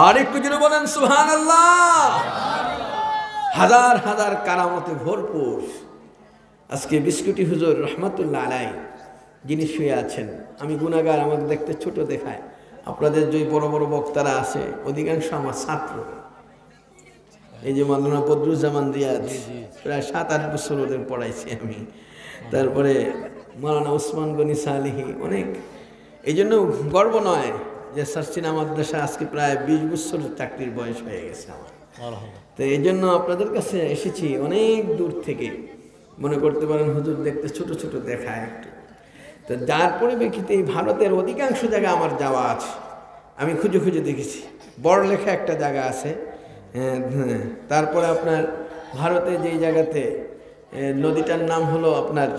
আর একটু জোরে বলেন সুবহানাল্লাহ। হাজার হাজার কারামতে ভরপুর আজকে বিস্কুটি হুজুর রহমাতুল্লাহ আলাইহি যিনি শুয়ে আছেন। আমি গুনাহগার, আমাকে দেখতে ছোট দেখায়। আপনাদের যে বড় বড় বক্তারা আছে অধিকাংশ আমার ছাত্র। এই যে মাওলানা বদরুজ্জামান রিয়াজ, প্রায় 7-8 বছর ওদের পড়াইছি আমি। তারপরে মাওলানা উসমান গনি সালেহী, অনেক। এই জন্য গর্ব নয় যে সার্চিনা মাদ্রাসা আজকে প্রায় 20 বছর চাকরির বয়স হয়ে গেছে আমার। তো এই জন্য আপনাদের কাছে এসেছি অনেক দূর থেকে। মনে করতে পারেন হুজুর দেখতে ছোট ছোট দেখায় একটু। তো যার পরিপ্রেক্ষিতে এই ভারতের অধিকাংশ জায়গা আমার যাওয়া আছে, আমি খুঁজে খুঁজে দেখেছি। বড় লেখা একটা জায়গা আছে, তারপরে আপনার ভারতে যেই জায়গাতে নদীটার নাম হলো আপনার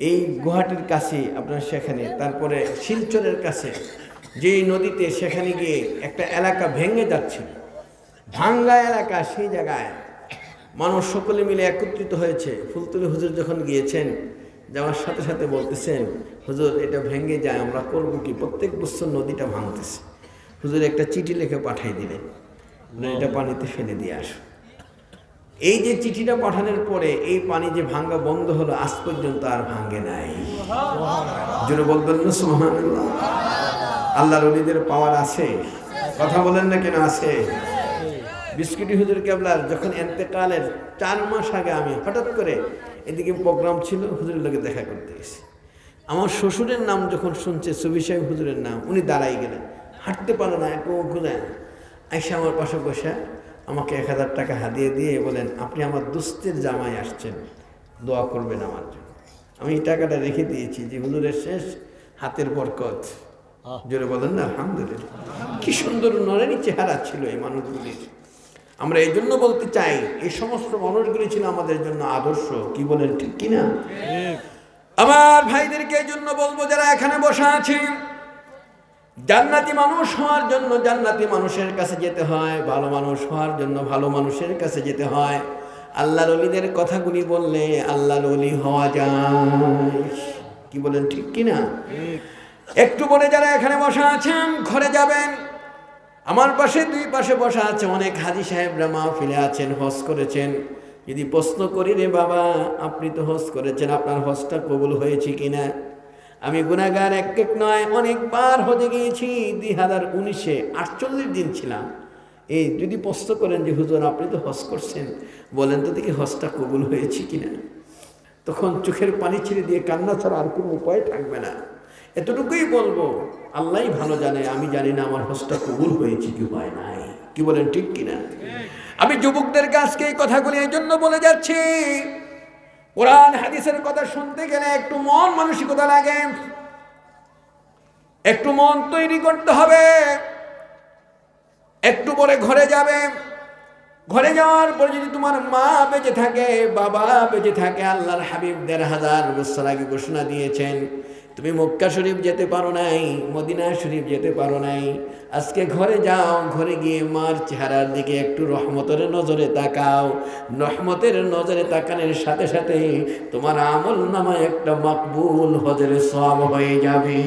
এই গুয়াহাটির কাছে আপনার সেখানে, তারপরে শিলচরের কাছে যেই নদীতে, সেখানে গিয়ে একটা এলাকা ভেঙে যাচ্ছিল, ভাঙ্গা এলাকা, সেই জায়গায় মানুষ সকলে মিলে একত্রিত হয়েছে। ফুলতুলি হুজুর যখন গিয়েছেন, যাওয়ার সাথে সাথে বলতেছেন, হুজুর এটা ভেঙে যায়, আমরা করবো কি? প্রত্যেক বছর নদীটা ভাঙতেছে। হুজুর একটা চিঠি লিখে পাঠাই দিলেন, এটা পানিতে ফেলে দিয়ে আসো। এই যে চিঠিটা পাঠানোর পরে এই পানি যে ভাঙ্গা বন্ধ হলো, আজ পর্যন্ত আর ভাঙ্গে নাই। জোরে বলবেন না সুবহানাল্লাহ। আল্লাহর ওলিদের পাওয়ার আছে, কথা বলেন না কেন আছে? বিস্কুটি হুজুর কেবলার যখন এন্তেকালের 4 মাস আগে আমি হঠাৎ করে এদিকে প্রোগ্রাম ছিল, হুজুরের লোকে দেখা করতে গেছি। আমার শ্বশুরের নাম যখন শুনছে সুবি সাহেব হুজুরের নাম, উনি দাঁড়াই গেলেন, হাঁটতে পারে না, একটু ঘুরে আইসা আমার পাশে বসে আমাকে 1000 টাকা হাদিয়ে দিয়ে বলেন, আপনি আমার দুস্থের জামাই আসছেন, দোয়া করবেন আমার জন্য। আমি এই টাকাটা রেখে দিয়েছি যে হুজুরের শেষ হাতের বরকত। জোরে বলেন না আলহামদুলিল্লাহ। কি সুন্দর নরেনি চেহারা ছিল এই মানুষগুলির। আমরা এই জন্য বলতে চাই, এই সমস্ত মানুষগুলি ছিল আমাদের জন্য আদর্শ। কি বলেন, ঠিক কিনা? আমার ভাইদেরকে এই জন্য বলবো, যারা এখানে বসা আছে, জান্নাতি মানুষ হওয়ার জন্য জান্নাতি মানুষের কাছে যেতে হয়, ভালো মানুষ হওয়ার জন্য ভালো মানুষের কাছে যেতে হয়। আল্লাহর ওলিদের কথাগুলি বললে আল্লাহর ওলি হওয়া যায়। কি বলেন, ঠিক কিনা? একটু বলে যারা এখানে বসা আছেন, ঘরে যাবেন। আমার পাশে 2 পাশে বসা আছে অনেক হাজী সাহেবরা মাহফিলে আছেন, হজ করেছেন। যদি প্রশ্ন করি, রে বাবা আপনি তো হজ করেছেন, আপনার হজটা কবুল হয়েছে কিনা? আমি গুনাহগার, এক নয় অনেকবার হজে গিয়েছি। 2019-এ 48 দিন ছিলাম। এই যদি প্রশ্ন করেন যে হুজুর আপনি তো হজ করছেন, বলেন তো দেখি হজটা কবুল হয়েছে কিনা, তখন চোখের পানি ছেড়ে দিয়ে কান্না ছাড়া আর কোনো উপায় থাকবে না। এতটুকুই বলবো, আল্লাহই ভালো জানে, আমি জানি না আমার হজটা কবুল হয়েছে কি হয় নাই। কি বলেন, ঠিক কিনা? আমি যুবকদের কাছকে এই কথাগুলি এই জন্য বলে যাচ্ছি, কোরআন হাদিসের কথা শুনতে গেলে একটু মন মানসিকতা লাগে, একটু মন তৈরি করতে হবে। একটু পরে ঘরে যাবে, ঘরে যাওয়ার পর যদি তোমার মা বেঁচে থাকে, বাবা বেঁচে থাকে, আল্লাহর হাবিব 1500 বছর আগে ঘোষণা দিয়েছেন, তুমি মক্কা শরীফ যেতে পারো নাই, মদিনা শরীফ যেতে পারো নাই, আজকে ঘরে যাও, ঘরে গিয়ে মার চেহারার দিকে একটু রহমতের নজরে তাকাও। রহমতের নজরে তাকানোর সাথে সাথে তোমার আমল নামায় একটা মকবুল হজের সওয়াব হয়ে যাবে।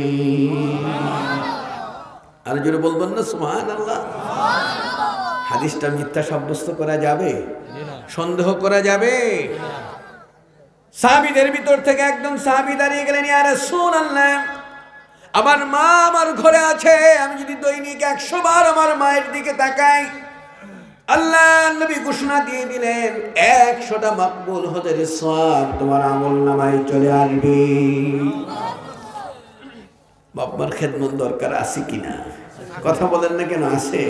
আর জোরে বলবেন না সুবহানাল্লাহ? হাদিসটা মিথ্যা সাব্যস্ত করা যাবে? সন্দেহ করা যাবে? সাহাবীদের ভিতর থেকে একজন সাহাবী দাঁড়িয়ে গেলেন, ইয়া রাসূলুল্লাহ, আমার মা আমার ঘরে আছে, আমি যদি দৈনিক 100 বার আমার মায়ের দিকে তাকাই, আল্লাহ নবী ঘোষণা দিয়ে দিলেন 100টা মকবুল হজের সওয়াব তোমার আমল নামায় চলে আসবে। বাবার খেদমত দরকার আছে কিনা? কথা বলেন না কেন? আছে।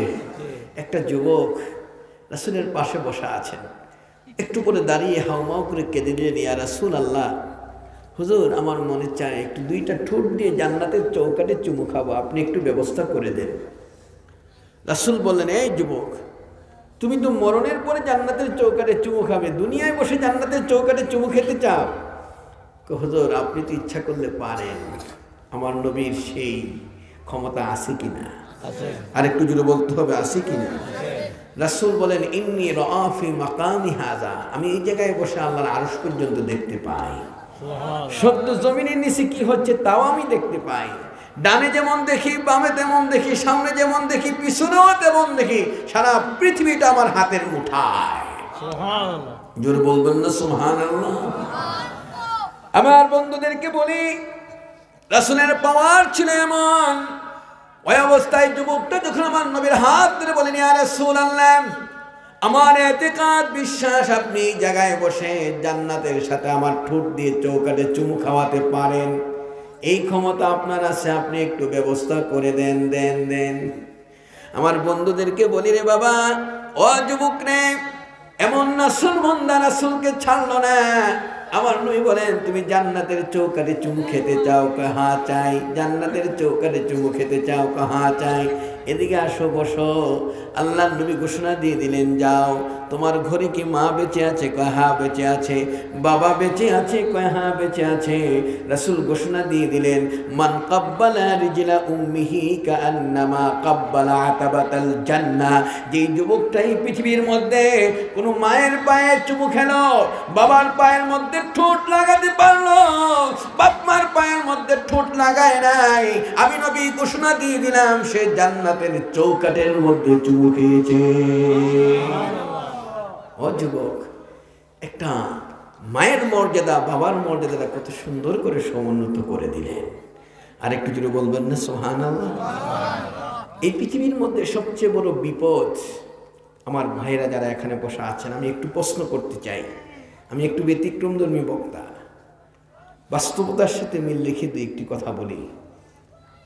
একটা যুবক রাসূলের পাশে বসা আছেন, একটু করে দাঁড়িয়ে হাউমাউ করে কেঁদে দিলেন, ইয়া রাসূলুল্লাহ, হুজুর আমার মনে চায় একটু 2টা ঠোঁট দিয়ে জান্নাতের চৌকাঠে চুমু খাবো, আপনি একটু ব্যবস্থা করে দেন। রাসূল বললেন, এই যুবক, তুমি তো মরণের পরে জান্নাতের চৌকাঠে চুমু খাবে, দুনিয়ায় বসে জান্নাতের চৌকাঠে চুমু খেতে চাও? হুজুর আপনি তো ইচ্ছা করলে পারেন, আমার নবীর সেই ক্ষমতা আছে কিনা? আর একটু জোরে বলতে হবে, আছে কিনা? রাসূল বলেন, ইন্নী রাফি মাকামি হাযা, আমি এই জায়গায় বসে আল্লাহর আরশ পর্যন্ত দেখতে পাই। সত্য জমিনের নিচে কি হচ্ছে তাও আমি দেখতে পাই। ডানে যেমন দেখি, বামে তেমন দেখি, সামনে যেমন দেখি, পিছনেও তেমন দেখি। সারা পৃথিবীটা আমার হাতের মুঠায়। সুবহানাল্লাহ। জোরে বলবেন না সুবহানাল্লাহ? আমার বন্ধুদেরকে বলি, রাসূলের পাওয়ার ছিল এমন, ওই অবস্থায় যুবকটা যখন আমার নবীর হাত ধরে বলেন, ইয়া রাসূলুল্লাহ, আমার এতেকাদ বিশ্বাস আপনি এই জায়গায় বসে জান্নাতের সাথে আমার ঠোঁট দিয়ে চৌকাঠে চুমু খাওয়াতে পারেন, এই ক্ষমতা আপনার আছে, আপনি একটু ব্যবস্থা করে দেন। দেন। আমার বন্ধুদেরকে বলি, রে বাবা, ও যুবক রে, এমন রাসূল বান্দা রাসূলকে ছাড়লো না। আমার নবী বলেন, তুমি জান্নাতের চৌকাঠে চুমু খেতে চাও? হ্যাঁ চাই। জান্নাতের চৌকাঠে চুমু খেতে চাও? হ্যাঁ চাই। এদিকে আসো, বসো। আল্লাহ নবী ঘোষণা দিয়ে দিলেন, যাও, তোমার ঘরে কি মা বেঁচে আছে? হ্যাঁ বেঁচে আছে। বাবা বেঁচে আছে? হ্যাঁ বেঁচে আছে। রাসূল ঘোষণা দিয়ে দিলেন, মান কাব্বালা রিজলা উম্মিহি কাআন্নামা কাব্বালা আতাবাতাল জান্নাহ, যে যুবকটাই পৃথিবীর মধ্যে কোনো মায়ের পায়ে চুমু খেলো, বাবার পায়ের মধ্যে ঠোঁট লাগাতে পারলো, বাপ মার পায়ের মধ্যে ঠোঁট লাগায় নাই, আমি নবী ঘোষণা দিয়ে দিলাম সে জান্নাতের চৌকাঠের মধ্যে চুমু খেয়েছে। ও যুবক, একটা মায়ের মর্যাদা, বাবার মর্যাদাটা কত সুন্দর করে সমুন্নত করে দিলেন। আর একটু জোরে বলবেন না সুবহানাল্লাহ। এই পৃথিবীর মধ্যে সবচেয়ে বড় বিপদ, আমার ভাইয়েরা যারা এখানে বসা আছেন, আমি একটু প্রশ্ন করতে চাই। আমি একটু ব্যতিক্রমধর্মী বক্তা, বাস্তবতার সাথে মিল রেখে দুই একটি কথা বলি।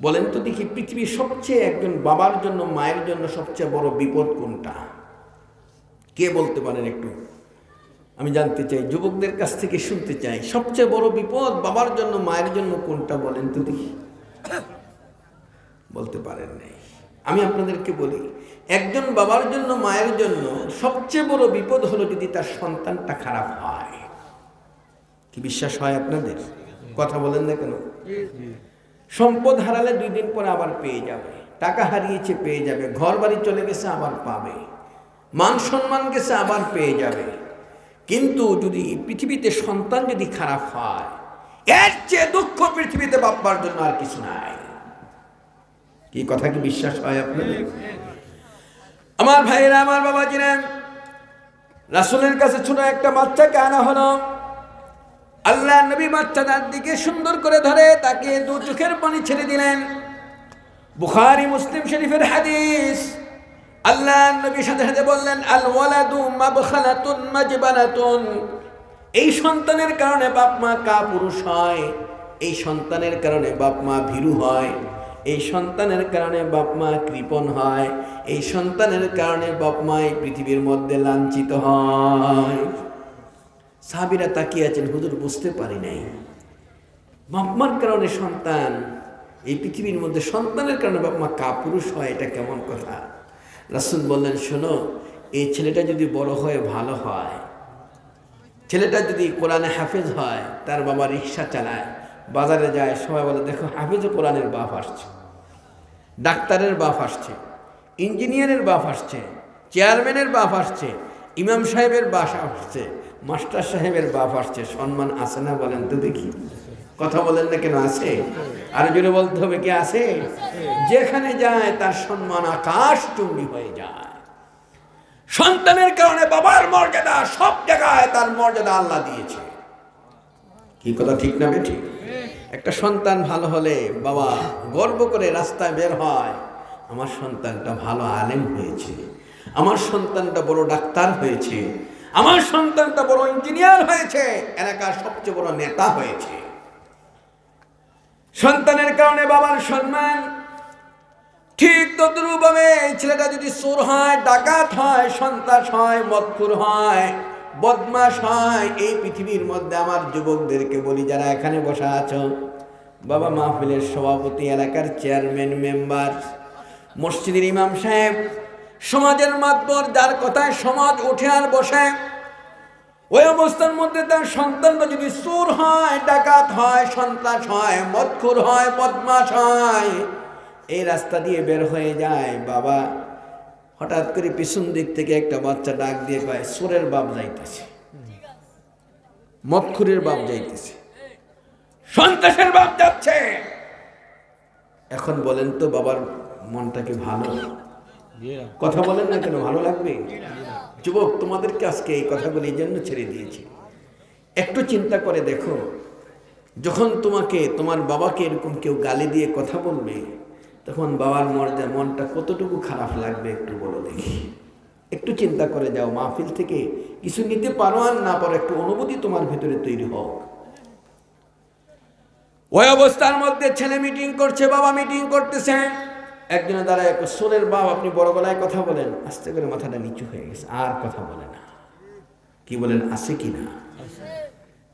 বলেন তো দেখি, পৃথিবীর সবচেয়ে একজন বাবার জন্য মায়ের জন্য সবচেয়ে বড় বিপদ কোনটা? কে বলতে পারেন একটু? আমি জানতে চাই, যুবকদের কাছ থেকে শুনতে চাই, সবচেয়ে বড় বিপদ বাবার জন্য মায়ের জন্য কোনটা? বলেন তো দেখি। বলতে পারেন নাই। আমি আপনাদেরকে বলি, একজন বাবার জন্য মায়ের জন্য সবচেয়ে বড় বিপদ হলো যদি তার সন্তানটা খারাপ হয়। কি বিশ্বাস হয় আপনাদের? কথা বলেন না কেন? সম্পদ হারালে 2 দিন পরে আবার পেয়ে যাবে, টাকা হারিয়েছে পেয়ে যাবে, ঘর বাড়ি চলে গেছে আবার পাবে, মান সম্মান গেছে আবার পেয়ে যাবে। কিন্তু যদি পৃথিবীতে সন্তান যদি খারাপ হয়, এর চেয়ে দুঃখ পৃথিবীতে বাপ্পার জন্য আর কিছু নাই। কি কথা কি বিশ্বাস হয় আপনাদের? আমার ভাইয়েরা, আমার বাবাজিরা, রাসূলের কাছে ছোট একটা বাচ্চাকে আনা হলো। আল্লাহ নবী বাচ্চাটার দিকে সুন্দর করে ধরে তাকে 2 চোখের পানি ছেড়ে দিলেন। বুখারী মুসলিম শরীফের হাদিস। আল্লাহ নবী সাথে সাথে বললেন, আল ওয়ালাদু মাবখালাতুন মাজবানাতুন। এই সন্তানের কারণে বাপ মা কাপুরুষ হয়, এই সন্তানের কারণে বাপ মা ভীরু হয়, এই সন্তানের কারণে বাপ মা কৃপণ হয়, এই সন্তানের কারণে বাপ মা এই পৃথিবীর মধ্যে লাঞ্ছিত হয়। সাহাবীরা তাকিয়ে আছেন, হুজুর বুঝতে পারি নাই, বাপ মার কারণে সন্তান এই পৃথিবীর মধ্যে, সন্তানের কারণে বাপ মা কাপুরুষ হয়, এটা কেমন কথা? রাসূল বললেন, শোনো, এই ছেলেটা যদি বড় হয়ে ভালো হয়, ছেলেটা যদি কোরআনে হাফেজ হয়, তার বাবা রিক্সা চালায়, বাজারে যায়, সবাই বলে দেখো হাফেজ কোরআনের বাপ আসছে, ডাক্তারের বাপ আসছে, ইঞ্জিনিয়ারের বাপ আসছে, চেয়ারম্যানের বাপ আসছে, ইমাম সাহেবের বাপ আসছে, মাস্টার সাহেবের বাপ আসছে। সম্মান আছে না? বলেন তো দেখি। কথা বলেন না কেন? আছে। আর জোরে বলতে হবে, কি আছে? যেখানে যায় তার সম্মান আকাশচুম্বী হয়ে যায়। সন্তানের কারণে বাবার মর্যাদা, সব জায়গায় তার মর্যাদা আল্লাহ দিয়েছে। কি কথা ঠিক না বেঠিক? একটা সন্তান ভালো হলে বাবা গর্ব করে রাস্তায় বের হয়, আমার সন্তানটা ভালো আলেম হয়েছে, আমার সন্তানটা বড় ডাক্তার হয়েছে, আমার সন্তানটা বড় ইঞ্জিনিয়ার হয়েছে, এলাকার সবচেয়ে বড় নেতা হয়েছে। সন্তানের কারণে বাবার সম্মান। ঠিক তদ্রূপভাবে এই ছেলেটা যদি চোর হয়, ডাকাত হয়, সন্ত্রাস হয়, মদখোর হয়, বদমাশ হয়, এই পৃথিবীর মধ্যে আমার যুবকদেরকে বলি, যারা এখানে বসা আছো, বাবা মাহফিলের সভাপতি, এলাকার চেয়ারম্যান, মেম্বার, মসজিদের ইমাম সাহেব, সমাজের মাতবর, যার কথায় সমাজ উঠে আর বসে, ওই অবস্থার মধ্যে তার সন্তানটা যদি চোর হয়, ডাকাত হয়, সন্ত্রাস হয়, মদখোর হয়, বদমাশ হয়, এই রাস্তা দিয়ে বের হয়ে যায়, বাবা হঠাৎ করে পিছন দিক থেকে একটা বাচ্চা ডাক দিয়ে কয়, চোরের বাপ যাইতেছে, মদখোরের বাপ যাইতেছে, সন্ত্রাসের বাপ যাচ্ছে। এখন বলেন তো, বাবার মনটা কি ভালো? কথা বলেন না কেন? ভালো লাগবে? যুবক, তোমাদেরকে আজকে এই কথাগুলি এই জন্য ছেড়ে দিয়েছি। একটু চিন্তা করে দেখো, যখন তোমাকে, তোমার বাবাকে এরকম কেউ গালি দিয়ে কথা বলবে, তখন বাবার মনটা কতটুকু খারাপ লাগবে একটু বলো দেখি। একটু চিন্তা করে যাও। মাহফিল থেকে কিছু নিতে পারো আর না পারো, একটু অনুভূতি তোমার ভিতরে তৈরি হোক। ওই অবস্থার মধ্যে ছেলে মিটিং করছে, বাবা মিটিং করতেছে, একজনে দাঁড়ায়, সোরের বাপ, আপনি বড় গলায় কথা বলেন। আস্তে করে মাথাটা নিচু হয়ে গেছে, আর কথা বলে না। কি বলেন, আছে কি না?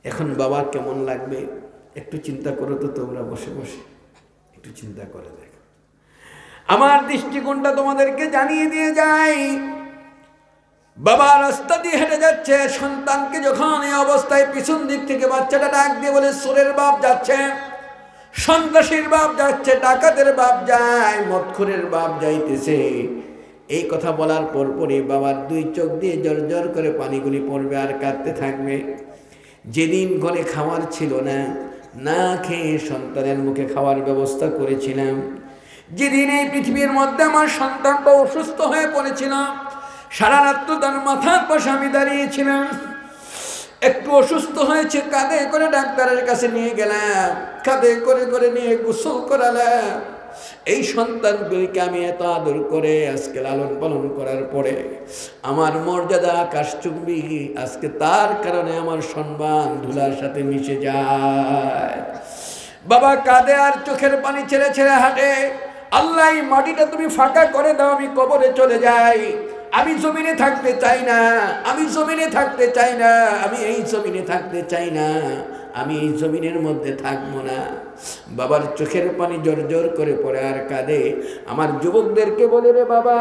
এখন বাবার কেমন লাগবে একটু চিন্তা করো তো তোমরা বসে বসে, একটু চিন্তা করে দেখো। আমার দৃষ্টিকোণটা তোমাদেরকে জানিয়ে দিয়ে যাই। বাবা রাস্তা দিয়ে হেঁটে যাচ্ছে, সন্তানকে যখন এই অবস্থায় পিছন দিক থেকে বাচ্চাটা ডাক দিয়ে বলে, সোরের বাপ যাচ্ছে, সন্ত্রাসীর বাপ যাচ্ছে, ডাকাতের বাপ যায়, মদখোরের বাপ যাইতেছে, এই কথা বলার পরপরই বাবার 2 চোখ দিয়ে জর করে পানিগুলি পড়বে আর কাঁদতে থাকবে। যেদিন ঘরে খাওয়ার ছিল না, না খেয়ে সন্তানের মুখে খাওয়ার ব্যবস্থা করেছিলাম, যেদিন এই পৃথিবীর মধ্যে আমার সন্তানটা অসুস্থ হয়ে পড়েছিলাম, সারা রাত তার মাথার পাশে আমি দাঁড়িয়েছিলাম, একটু অসুস্থ হয়েছে, কাঁধে করে ডাক্তারের কাছে নিয়ে গেলাম, কাঁধে করে করে নিয়ে গোসল করালাম। এই সন্তানগুলিকে আমি এত আদর করে আজকে লালন পালন করার পরে আমার মর্যাদা আকাশচুম্বী, আজকে তার কারণে আমার সম্মান ধুলার সাথে মিশে যায়। বাবা কাঁদে আর চোখের পানি ছেড়ে ছেড়ে হাঁটে। আল্লাহ, এই মাটিটা তুমি ফাঁকা করে দাও, আমি কবরে চলে যাই। আমি জমিনে থাকতে চাই না, আমি জমিনে থাকতে চাই না, আমি এই জমিনে থাকতে চাই না, আমি এই জমিনের মধ্যে থাকবো না। বাবার চোখের পানি জোর করে পড়ে আর কাঁদে। আমার যুবকদেরকে বলে, রে বাবা,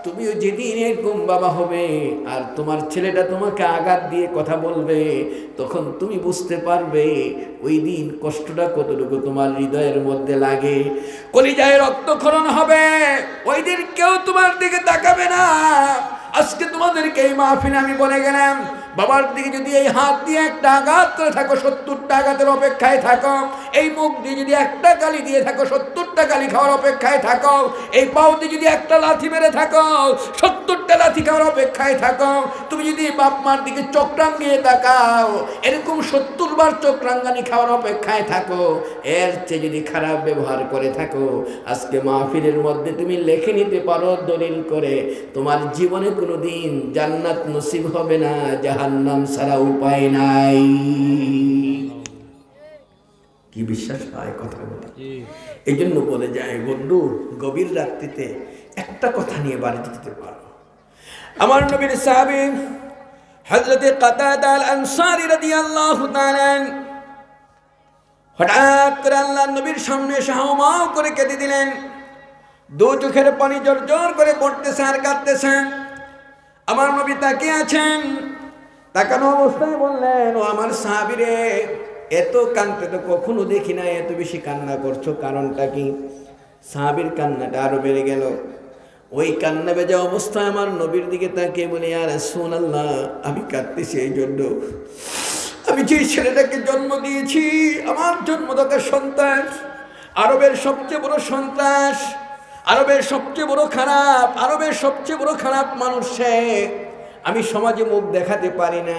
তুমিও যেদিন এরকম বাবা হবে আর তোমার ছেলেটা তোমাকে আঘাত দিয়ে কথা বলবে, তখন তুমি বুঝতে পারবে ওই দিন কষ্টটা কতটুকু তোমার হৃদয়ের মধ্যে লাগে। কলিজায় রক্তক্ষরণ হবে, ওই দিন কেউ তোমার দিকে তাকাবে না। আজকে তোমাদেরকে এই মাহফিলে আমি বলে গেলাম, বাবার দিকে যদি এই হাত দিয়ে একটা আঘাত করে থাকো, 70টা আঘাতের অপেক্ষায় থাকো। এই মুখ দিয়ে যদি একটা গালি দিয়ে থাকো, 70টা গালি খাওয়ার অপেক্ষায় থাকো। এই পাও দিয়ে যদি একটা লাথি মেরে থাকো, 70টা লাথি খাওয়ার অপেক্ষায় থাকো। তুমি যদি বাপ মার দিকে চক্রাঙ্গিয়ে তাকাও, এরকম 70 বার চক্রাঙ্গানি খাওয়ার অপেক্ষায় থাকো। এর চেয়ে যদি খারাপ ব্যবহার করে থাকো, আজকে মাহফিলের মধ্যে তুমি লিখে নিতে পারো দলিল করে, তোমার জীবনে কোনোদিন জান্নাত নসিব হবে না, জাহান্নাম ছাড়া উপায় নাই। কি বিশ্বাস হয় কথাগুলো? এই জন্য বলে যায়, বন্ধু, গভীর রাত্রিতে একটা কথা নিয়ে বাড়িতে যেতে পারো। আমার নবীর সাহাবী হযরতে কাতাদা আল আনসারী রাদিয়াল্লাহু তাআলা হঠাৎ করে আল্লাহর নবীর সামনে হাউমাউ করে কেঁদে দিলেন। দু চোখের পানি জোর করে পড়তেছে আর কাঁদতেছেন। আমার নবী তাকিয়ে আছেন, তাকানো অবস্থায় বললেন, ও আমার সাহাবীরে, এত কাঁদতে তো কখনো দেখি না, এত বেশি কান্না করছো, কারণটা কি? সাহাবীর কান্নাটা আরো বেড়ে গেল। ওই কান্না ভেজা অবস্থায় আমার নবীর দিকে তাকিয়ে বলে, ইয়া রাসূলুল্লাহ, আমি কাঁদতেছি এই জন্য, আমি যে ছেলেটাকে জন্ম দিয়েছি, আমার জন্মদাতা সন্তান, আরবের সবচেয়ে বড় সন্ত্রাস, আরবের সবচেয়ে বড় খারাপ, আরবের সবচেয়ে বড় খারাপ মানুষ সে। আমি সমাজে মুখ দেখাতে পারি না,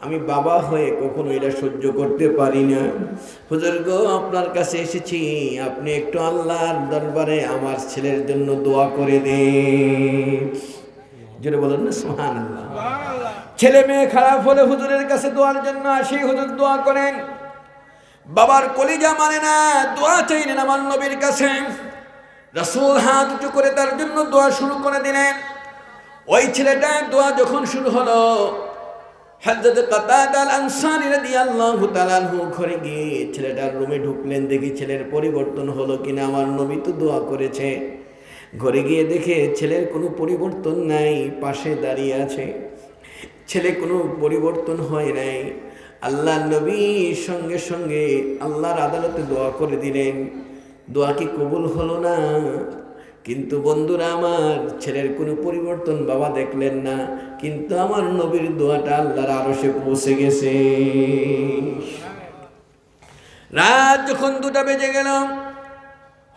আমি বাবা হয়ে কখনো এটা সহ্য করতে পারি না। হুজুর গো, আপনার কাছে এসেছি, আপনি একটু আল্লাহর দরবারে আমার ছেলের জন্য দোয়া করে দেন। জোরে বলেন না সুবহানাল্লাহ। ছেলে মেয়ে খারাপ হলে হুজুরের কাছে দোয়ার জন্য আসি, হুজুর দোয়া করেন। বাবার কলিজা মানে না, দোয়া চাইলেন আমার নবীর কাছে। রাসূল হাত উঁচু করে তার জন্য দোয়া শুরু করে দিলেন। ওই ছেলেটার দোয়া যখন শুরু হলো, হযরত কাতাদা আল আনসারী রাদিয়াল্লাহু তাআলা আনহু ঘরে গিয়ে ছেলেটার রুমে ঢুকলেন, দেখি ছেলের পরিবর্তন হলো কিনা। আমার নবী তো দোয়া করেছে। ঘরে গিয়ে দেখে ছেলের কোনো পরিবর্তন নাই, পাশে দাঁড়িয়ে আছে, ছেলে কোনো পরিবর্তন হয় নাই। আল্লাহ নবী সঙ্গে সঙ্গে আল্লাহর আদালতে দোয়া করে দিলেন। দোয়া কি কবুল হলো না? কিন্তু বন্ধুরা আমার, ছেলের কোনো পরিবর্তন বাবা দেখলেন না, কিন্তু আমার নবীর দোয়াটা আল্লাহর আরশে পৌঁছে গেছে। রাত যখন 2টা বেজে গেল,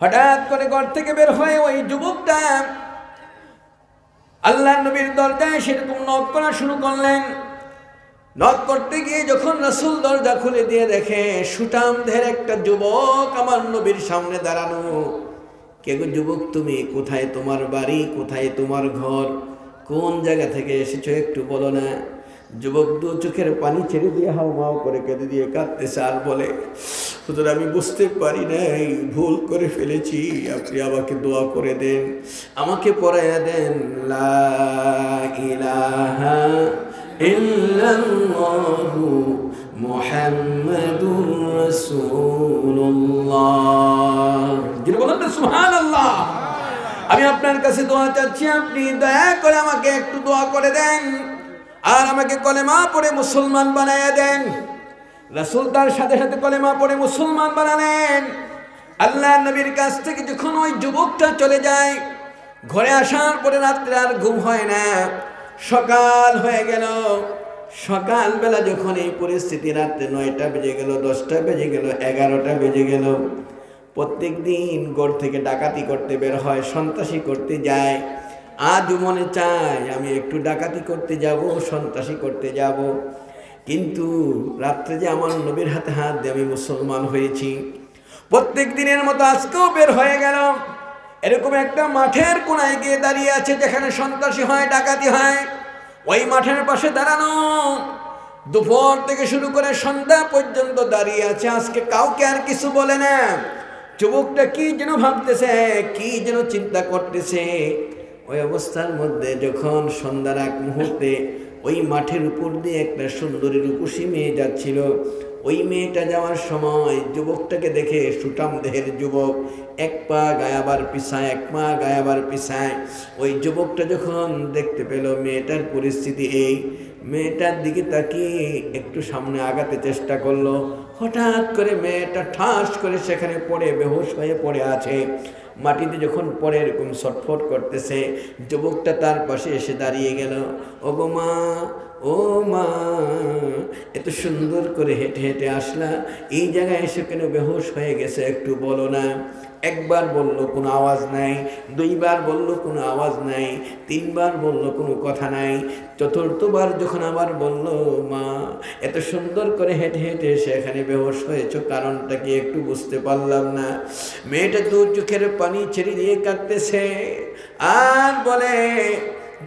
হঠাৎ করে ঘর থেকে বের হয়ে ওই যুবকটা আল্লাহর নবীর দরজায় সেরকম নক করা শুরু করলেন। নক করতে গিয়ে যখন রাসূল দরজা খুলে দিয়ে দেখে সুঠামদের একটা যুবক আমার নবীর সামনে দাঁড়ানো। কে গো যুবক তুমি? কোথায় তোমার বাড়ি? কোথায় তোমার ঘর? কোন জায়গা থেকে এসেছো একটু বলো না। যুবক দু চোখের পানি ছেড়ে দিয়ে হাউমাউ করে কেঁদে দিয়ে কাঁদতেছে আর বলে, হুজুর আমি বুঝতে পারি নাই, ভুল করে ফেলেছি, আপনি আমাকে দোয়া করে দেন, আমাকে পড়াইয়া দেন লা ইলাহা ইল্লাল্লাহু মুহাম্মাদুর রাসূলুল্লাহ। যিনি বলেন না সুবহানাল্লাহ। আমি আপনার কাছে দোয়া চাচ্ছি, আপনি দয়া করে আমাকে একটু দোয়া করে দেন আর আমাকে কলেমা পড়ে মুসলমান বানাইয়া দেন। রাসূল তার সাথে সাথে কলেমা পড়ে মুসলমান বানালেন। আল্লাহ নবীর কাছ থেকে যখন ওই যুবকটা চলে যায়, ঘরে আসার পরে রাত্রে আর ঘুম হয় না। সকাল হয়ে গেল। সকালবেলা যখন এই পরিস্থিতি, রাত্রে 9টা বেজে গেল, 10টা বেজে গেল, 11টা বেজে গেল। প্রত্যেক দিন ঘর থেকে ডাকাতি করতে বের হয়, সন্ত্রাসী করতে যায়। আজ মনে চায় আমি একটু ডাকাতি করতে যাব, সন্ত্রাসী করতে যাব। কিন্তু রাত্রে যে আমার নবীর হাতে হাত দিয়ে আমি মুসলমান হয়েছি, প্রত্যেক দিনের মতো আজকেও বের হয়ে গেল। এরকম একটা মাঠের কোনায় গিয়ে দাঁড়িয়ে আছে যেখানে সন্ত্রাসী হয়, ডাকাতি হয়। ওই মাঠের পাশে দাঁড়ানো, দুপুর থেকে শুরু করে সন্ধ্যা পর্যন্ত দাঁড়িয়ে আছে। আজকে কাউকে আর কিছু বলে না। যুবকটা কি যেন ভাবতেছে, কি যেন চিন্তা করতেছে। ওই অবস্থার মধ্যে যখন সন্ধ্যার এক মুহূর্তে ওই মাঠের উপর দিয়ে একটা সুন্দরী রূপসী মেয়ে যাচ্ছিল, ওই মেয়েটা যাওয়ার সময় যুবকটাকে দেখে, সুঠাম দেহের যুবক, এক পা গায়াবার পিছায়, এক পা গায়াবার পিছায়। ওই যুবকটা যখন দেখতে পেল মেয়েটার পরিস্থিতি এই, মেয়েটার দিকে তাকিয়ে একটু সামনে আগাতে চেষ্টা করলো। হঠাৎ করে মেয়েটা ঠাস করে সেখানে পড়ে বেহুশ হয়ে পড়ে আছে। মাটিতে যখন পড়ে এরকম ছটফট করতেছে, যুবকটা তার পাশে এসে দাঁড়িয়ে গেল। ওগো মা, ও মা, এত সুন্দর করে হেঁটে হেঁটে আসলা, এই জায়গায় এসে কেন বেহুশ হয়ে গেছে একটু বলো না। একবার বলল কোনো আওয়াজ নাই, দুইবার বলল কোনো আওয়াজ নাই, তিনবার বলল কোনো কথা নাই, চতুর্থবার যখন আবার বলল মা, এত সুন্দর করে হেঁটে হেঁটে এসে এখানে বেহুশ হয়েছ, কারণটা কি একটু বুঝতে পারলাম না। মেয়েটা দু চোখের পানি ছেড়ে দিয়ে কাঁদতেছে আর বলে,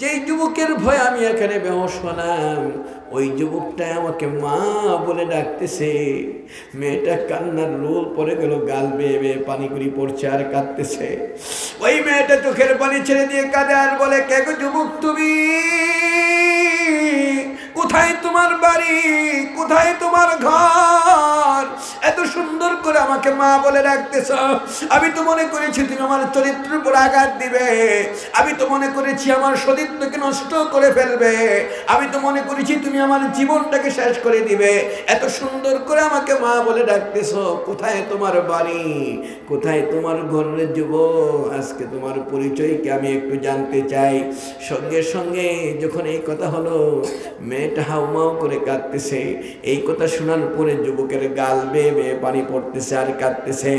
যেই যুবকের ভয় আমি এখানে বেহুশ হলাম, ওই যুবকটা আমাকে মা বলে ডাকতেছে। মেয়েটা কান্নার রোল পড়ে গেল, গাল বেয়ে বেয়ে পানিগুলি পড়ছে আর কাঁদতেছে। ওই মেয়েটা চোখের পানি ছেড়ে দিয়ে কাঁদে আর বলে, কে গো যুবক তুমি? কোথায় তোমার বাড়ি? কোথায় তোমার ঘর? এত সুন্দর করে আমাকে মা বলে ডাকতেছ। আমি তো মনে করেছি তুমি আমার চরিত্রের উপর আঘাত দিবে, আমি তো মনে করেছি আমার সতীত্বকে নষ্ট করে ফেলবে, আমি তো মনে করেছি তুমি আমার জীবনটাকে শেষ করে দিবে। এত সুন্দর করে আমাকে মা বলে ডাকতেছ, কোথায় তোমার বাড়ি? কোথায় তোমার ঘরের যুবক? আজকে তোমার পরিচয়কে আমি একটু জানতে চাই। সঙ্গে সঙ্গে যখন এই কথা হলো, মেয়েটা হাউমাউ করে কাঁদতেছে। এই কথা শোনার পরে যুবকের গাল বেয়ে বেয়ে পানি পড়তেছে আর কাঁদতেছে।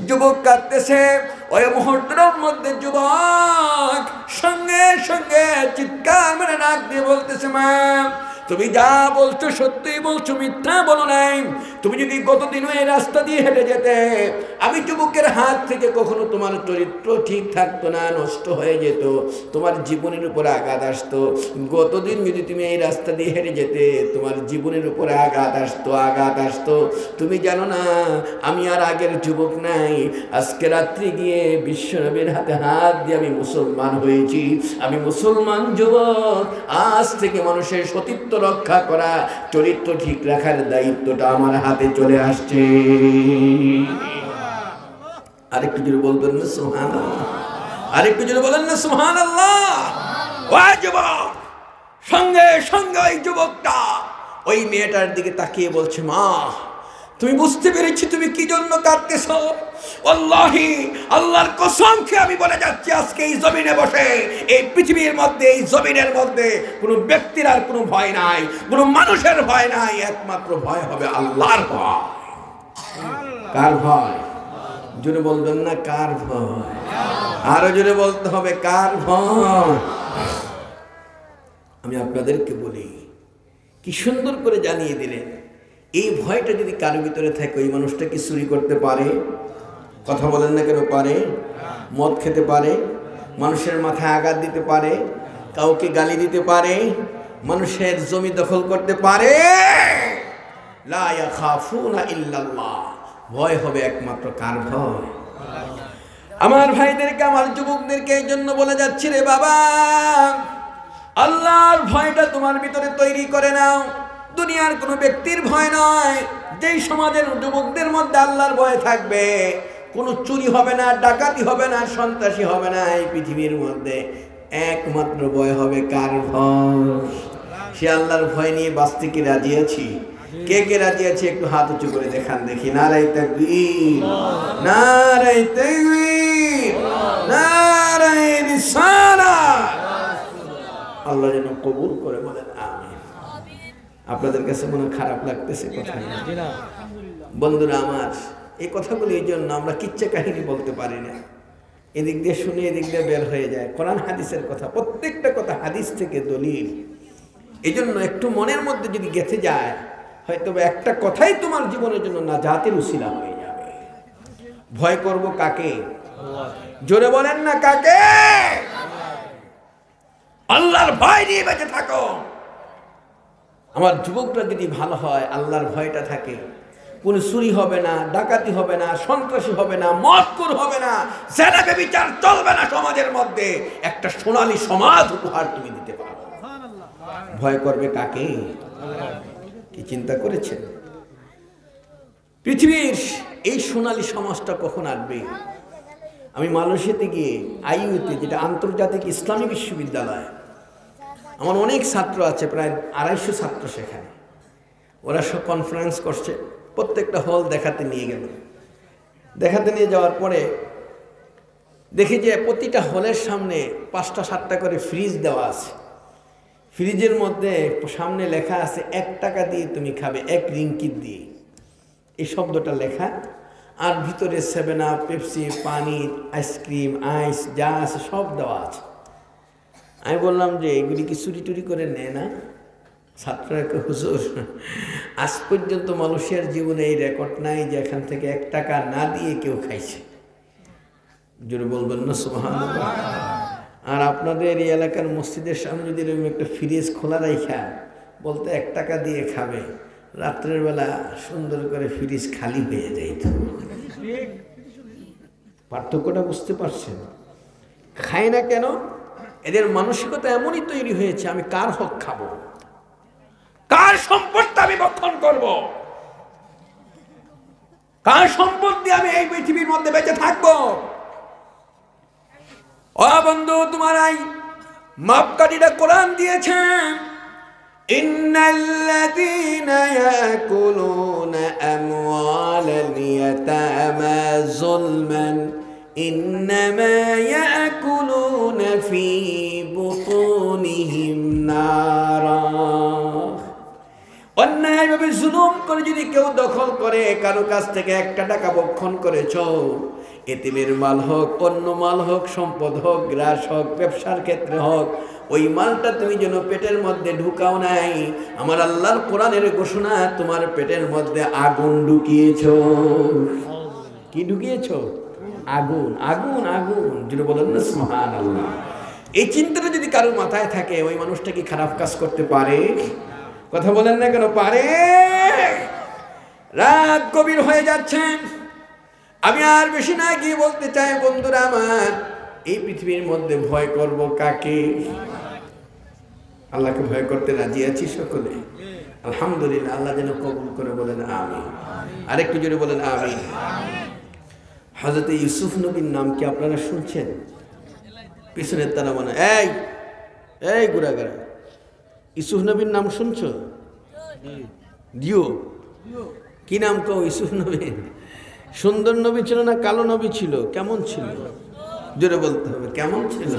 যুবক কাঁদতেছে। ওই মুহূর্তের মধ্যে যুবক সঙ্গে সঙ্গে চিৎকার মেরে নাক দিয়ে বলতেছে, মা তুমি যা বলছো সত্যিই বলছো, মিথ্যা বলো নাই। তুমি যদি গতদিনও এই রাস্তা দিয়ে হেঁটে যেতে, আমি যুবকের হাত থেকে কখনো তোমার চরিত্র ঠিক থাকতো না, নষ্ট হয়ে যেত, তোমার জীবনের উপরে আঘাত আসতো। গতদিন যদি তুমি এই রাস্তা দিয়ে হেঁটে যেতে, তোমার জীবনের উপরে আঘাত আসতো। তুমি জানো না আমি আর আগের যুবক নাই। আজকে রাত্রি গিয়ে বিশ্বনবীর হাতে হাত দিয়ে আমি মুসলমান হয়েছি। আমি মুসলমান যুবক। আজ থেকে মানুষের সতীত্ব রক্ষা করা, চরিত্র ঠিক রাখার দায়িত্বটা আমার হাতে চলে আসছে। আরেকটু জোরে বলবেন না সুবহানাল্লাহ? আরেকটু জোরে বলেন না সুবহানাল্লাহ? ওই যুবক সঙ্গে সঙ্গে ওই যুবকটা ওই মেয়েটার দিকে তাকিয়ে বলছে, মা তুমি বুঝতে পেরেছি তুমি কি জন্য কাঁদতেছ? ওয়াল্লাহি আল্লাহর কসম খেয়ে আমি বলে যাচ্ছি, আজকে এই জমিনে বসে, এই পৃথিবীর মধ্যে, এই জমিনের মধ্যে কোনো ব্যক্তির আর কোনো ভয় নাই, কোনো মানুষের ভয় নাই, একমাত্র ভয় হবে আল্লাহর ভয়। কার ভয়? জোরে বলবেন না কার ভয়? আরো জোরে বলতে হবে কার ভয়? আমি আপনাদেরকে বলি, কি সুন্দর করে জানিয়ে দিলেন। এই ভয়টা যদি কারো ভিতরে থাকে, ওই মানুষটা কি চুরি করতে পারে? কথা বলেন না কেন? পারে। মদ খেতে পারে, মানুষের মাথায় আঘাত দিতে পারে, কাউকে গালি দিতে পারে, মানুষের জমি দখল করতে পারে। লা ইয়াখাফুনা ইল্লাল্লাহ। ভয় হবে একমাত্র কার ভয়? আমার ভাইদেরকে, আমার যুবকদেরকে এই জন্য বলে যাচ্ছি, রে বাবা, আল্লাহর ভয়টা তোমার ভিতরে তৈরি করে নাও। দুনিয়ার কোনো ব্যক্তির ভয় নয়। যেই সমাজের যুবকদের মধ্যে আল্লাহর ভয় থাকবে, কোনো চুরি হবে না, ডাকাতি হবে না, সন্ত্রাসী হবে না। এই পৃথিবীর মধ্যে একমাত্র ভয় হবে কার ভয়? সে আল্লাহর ভয় নিয়ে বাঁচতে কি রাজি আছি? কে কে রাজি আছে একটু হাত উঁচু করে দেখান দেখি। নারায়ে তাকবীর, নারায়ে তাকবীর, নারায়ে রিসালাত। আল্লাহ যেন কবুল করে, বলেন আমিন। আপনাদের কাছে মনে খারাপ লাগতেছে কথা? বন্ধুরা আমার, এই কথাগুলো এই জন্য আমরা কিচ্ছা কাহিনী বলতে পারি না। এদিক দিয়ে শুনে এদিক দিয়ে বের হয়ে যায়। কোরআন হাদিসের কথা, প্রত্যেকটা কথা হাদিস থেকে দলিল। এই জন্য একটু মনের মধ্যে যদি গেঁথে যায়, হয়তো একটা কথাই তোমার জীবনের জন্য নাজাতের উসিলা হয়ে যাবে। ভয় করব কাকে? জোরে বলেন না কাকে? আল্লাহর ভয় নিয়ে বেঁচে থাকো। আমার যুবকরা যদি ভালো হয়, আল্লাহর ভয়টা থাকে, কোনো চুরি হবে না, ডাকাতি হবে না, সন্ত্রাসী হবে না, মদখোর হবে না, জেনা ব্যভিচার চলবে না সমাজের মধ্যে। একটা সোনালী সমাজ উপহার তুমি দিতে পারো। ভয় করবে কাকে? কি চিন্তা করেছেন? পৃথিবীর এই সোনালী সমাজটা কখন আসবে? আমি মালয়েশিয়াতে গিয়ে আইইউতে, যেটা আন্তর্জাতিক ইসলামী বিশ্ববিদ্যালয়, আমার অনেক ছাত্র আছে, প্রায় 250 ছাত্র সেখানে। ওরা সব কনফারেন্স করছে, প্রত্যেকটা হল দেখাতে নিয়ে গেল। দেখাতে নিয়ে যাওয়ার পরে দেখি যে প্রতিটা হলের সামনে 5টা 7টা করে ফ্রিজ দেওয়া আছে। ফ্রিজের মধ্যে সামনে লেখা আছে 1 টাকা দিয়ে তুমি খাবে, 1 রিঙ্কিট দিয়ে, এই শব্দটা লেখা। আর ভিতরে 7 আপ, পেপসি, পানি, আইসক্রিম, আইস যা আছে সব দেওয়া আছে। আমি বললাম যে এগুলি কি চুরি টুরি করে নেয় না? ছাত্ররা হুজুর, আজ পর্যন্ত মালয়েশিয়ার জীবনে এই রেকর্ড নাই যে এখান থেকে 1 টাকা না দিয়ে কেউ খাইছে। জোরে বলবেন না সুবহানাল্লাহ। আর আপনাদের এই এলাকার মসজিদের সামনে যদি এরকম একটা ফ্রিজ খোলা রাখা বলতে 1 টাকা দিয়ে খাবে, রাত্রের বেলা সুন্দর করে ফ্রিজ খালি হয়ে যাইত। পার্থক্যটা বুঝতে পারছেন? খায় না কেন? এদের মানসিকতা এমনই তৈরি হয়েছে, আমি কার হক খাবো, কার সম্পদটা আমি ভক্ষণ করব, কার সম্পদ দিয়ে আমি এই পৃথিবীর মধ্যে বেঁচে থাকবো। ও বন্ধু, তোমার এই মাপকাঠিটা কোরআন দিয়েছেন। ইন্নাল্লাযীনা ইয়াকুলুনা আমওয়ালাল ইয়াতামা যুলমান ইন্নামা ইয়াকুলুনা ফী বুতুনিহিম নারা। অন্যায়ভাবে জুলুম করে যদি কেউ দখল করে, কারো কাছ থেকে 1 টাকা ভক্ষণ করেছ, এতিমের মাল হোক, অন্য মাল হোক, সম্পদ হোক, গ্রাস হোক, ব্যবসার ক্ষেত্রে হোক, ওই মালটা তুমি যেন পেটের মধ্যে ঢুকাও নাই। আমার আল্লাহর কোরআনের ঘোষণা, তোমার পেটের মধ্যে আগুন ঢুকিয়েছ। কি ঢুকিয়েছ? আগুন, আগুন, আগুন। যেন বলেন না সুবহানাল্লাহ। এই চিন্তাটা যদি কারোর মাথায় থাকে, ওই মানুষটা কি খারাপ কাজ করতে পারে? কথা বলেন না কেন? পারে। রাত গভীর হয়ে যাচ্ছে, আমি আর বেশি না গিয়ে বলতে চাই বন্ধুরা আমার, এই পৃথিবীর মধ্যে ভয় করব কাকে? আল্লাহকে ভয় করতে রাজি আছি সকলে? আলহামদুলিল্লাহ। আল্লাহ যেন কবুল করে, বলেন আমিন। আরেকটু জোরে বলেন আমিন। হযরত ইউসুফ নবীর নাম কি আপনারা শুনছেন? পিছনের তারা মানে এই এই গুড়াগাড়া, ইউসুফ নবীর নাম শুনছো? দিও। কি নাম তো ইউসুফ নবীর? সুন্দর নবী ছিল না কালো নবী ছিল? কেমন ছিল? জোরে বলতে হবে, কেমন ছিল?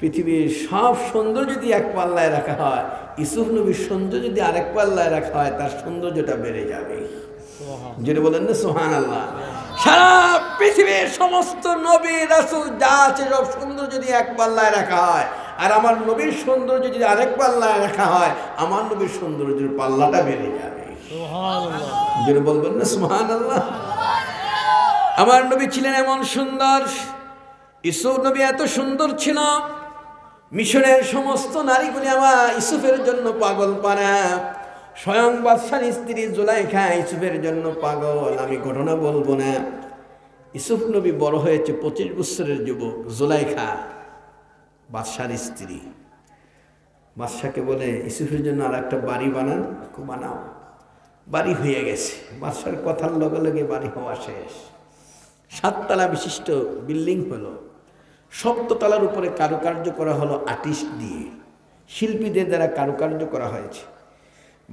পৃথিবীর সব সৌন্দর্য যদি এক পাল্লায় রাখা হয়, ইউসুফ নবীর সৌন্দর্য যদি আরেক পাল্লায় রাখা হয়, তার সৌন্দর্যটা বেড়ে যাবে। জোরে বলেন না সুবহানাল্লাহ। সারা পৃথিবীর সমস্ত নবী রাসূল যা আছে সব সৌন্দর্য যদি এক পাল্লায় রাখা হয়, আর আমার নবীর সৌন্দর্য যদি আরেক পাল্লায় রাখা হয়, আমার নবীর সৌন্দর্যের পাল্লাটা বেড়ে যাবে। জোরে বলবেন না সুবহানাল্লাহ। আমার নবী ছিলেন এমন সুন্দর, ইউসুফ নবী এত সুন্দর ছিল, মিশরের সমস্ত নারীগুলি আমার ইউসুফের জন্য পাগল পারা। স্বয়ং বাদশার স্ত্রী জুলাইখা ইউসুফের জন্য পাগল। আমি ঘটনা বলবো না। ইউসুফ নবী বড় হয়েছে, 25 বছরের যুবক। জুলাইখা বাদশার স্ত্রী, বাদশাকে বলে ইউসুফের জন্য আর একটা বাড়ি বানান। বানাও। বাড়ি হয়ে গেছে, বাদশার কথার লগে লগে বাড়ি হওয়া শেষ। 7 তলা বিশিষ্ট বিল্ডিং হলো। 7 তলার উপরে কারুকার্য করা হলো আর্টিস্ট দিয়ে, শিল্পীদের দ্বারা কারুকার্য করা হয়েছে।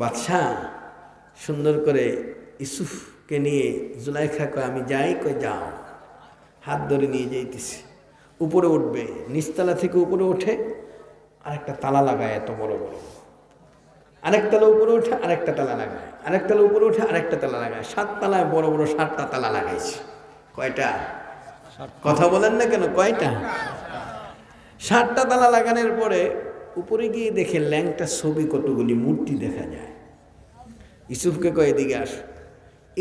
বাদশাহ সুন্দর করে ইউসুফকে নিয়ে, জুলাইখা কয় আমি যাই, কয় যাও। হাত ধরে নিয়ে যাইতেছে। উপরে উঠবে, নিচতলা থেকে উপরে ওঠে, আরেকটা তালা লাগায়, এত বড় বড়। আরেক তালা উপরে ওঠে, আরেকটা তালা লাগায়, আরেক তালা উপরে ওঠে, আরেকটা তালা লাগায়। 7 তলায় বড় বড় 7টা তালা লাগাইছে। কয়টা? কথা বলেন না কেন? কয়টা? 7টা তালা লাগানোর পরে উপরে গিয়ে দেখে ল্যাংটা ছবি কতগুলি মূর্তি দেখা যায়। ইউসুফকে কয় এদিকে আস,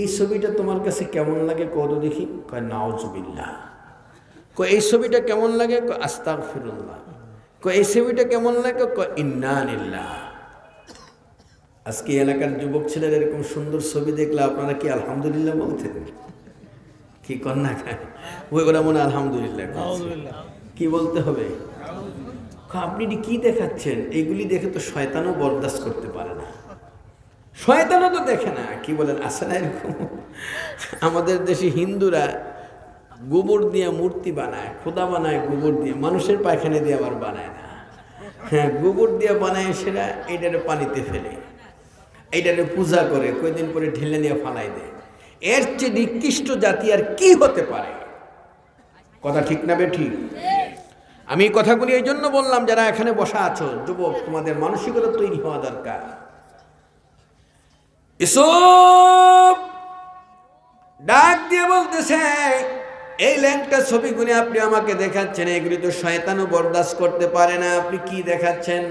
এই ছবিটা তোমার কাছে কেমন লাগে কত দেখি। কয় নাউজুবিল্লাহ। কয় এই ছবিটা কেমন লাগে? কয় আস্তাগফিরুল্লাহ। কয় এই ছবিটা কেমন লাগে? কয় ইন্না লিল্লাহ। আজকে এলাকার যুবক ছেলের এরকম সুন্দর ছবি দেখলে আপনারা কি আলহামদুলিল্লাহ বলতেন? কি কন্যা খায় ওইগুলা মনে আলহামদুলিল্লাহ। কি বলতে হবে? আপনি কি দেখাচ্ছেন? এইগুলি দেখে তো শয়তানও বরদাস্ত করতে পারে না, শয়তানও তো দেখে না। কি বলেন, আছে না এরকম? আমাদের দেশে হিন্দুরা গোবর দিয়ে মূর্তি বানায়, খোদা বানায় গোবর দিয়ে, মানুষের পায়খানা দিয়ে আবার বানায় না। হ্যাঁ, গোবর দিয়ে বানায়, সেটা এইটারে পানিতে ফেলে, এইটারে পূজা করে, কয়েকদিন পরে ঢেলে নিয়ে ফালাই দেয়। এর চেয়ে নিকৃষ্ট জাতি আর কি হতে পারে? কথা ঠিক না বেঠিক? আমি এই কথাগুলি এই জন্য বললাম, যারা এখানে বসা আছো যুবক, তোমাদের মানসিকতা তৈরি হওয়া দরকার। ইউসুফ ডাক দিয়ে বলতেছে, এই ল্যাংটা ছবিগুলি আপনি আমাকে দেখাচ্ছেন, এগুলি তো শয়তানও বরদাস্ত করতে পারে না। আপনি কি দেখাচ্ছেন?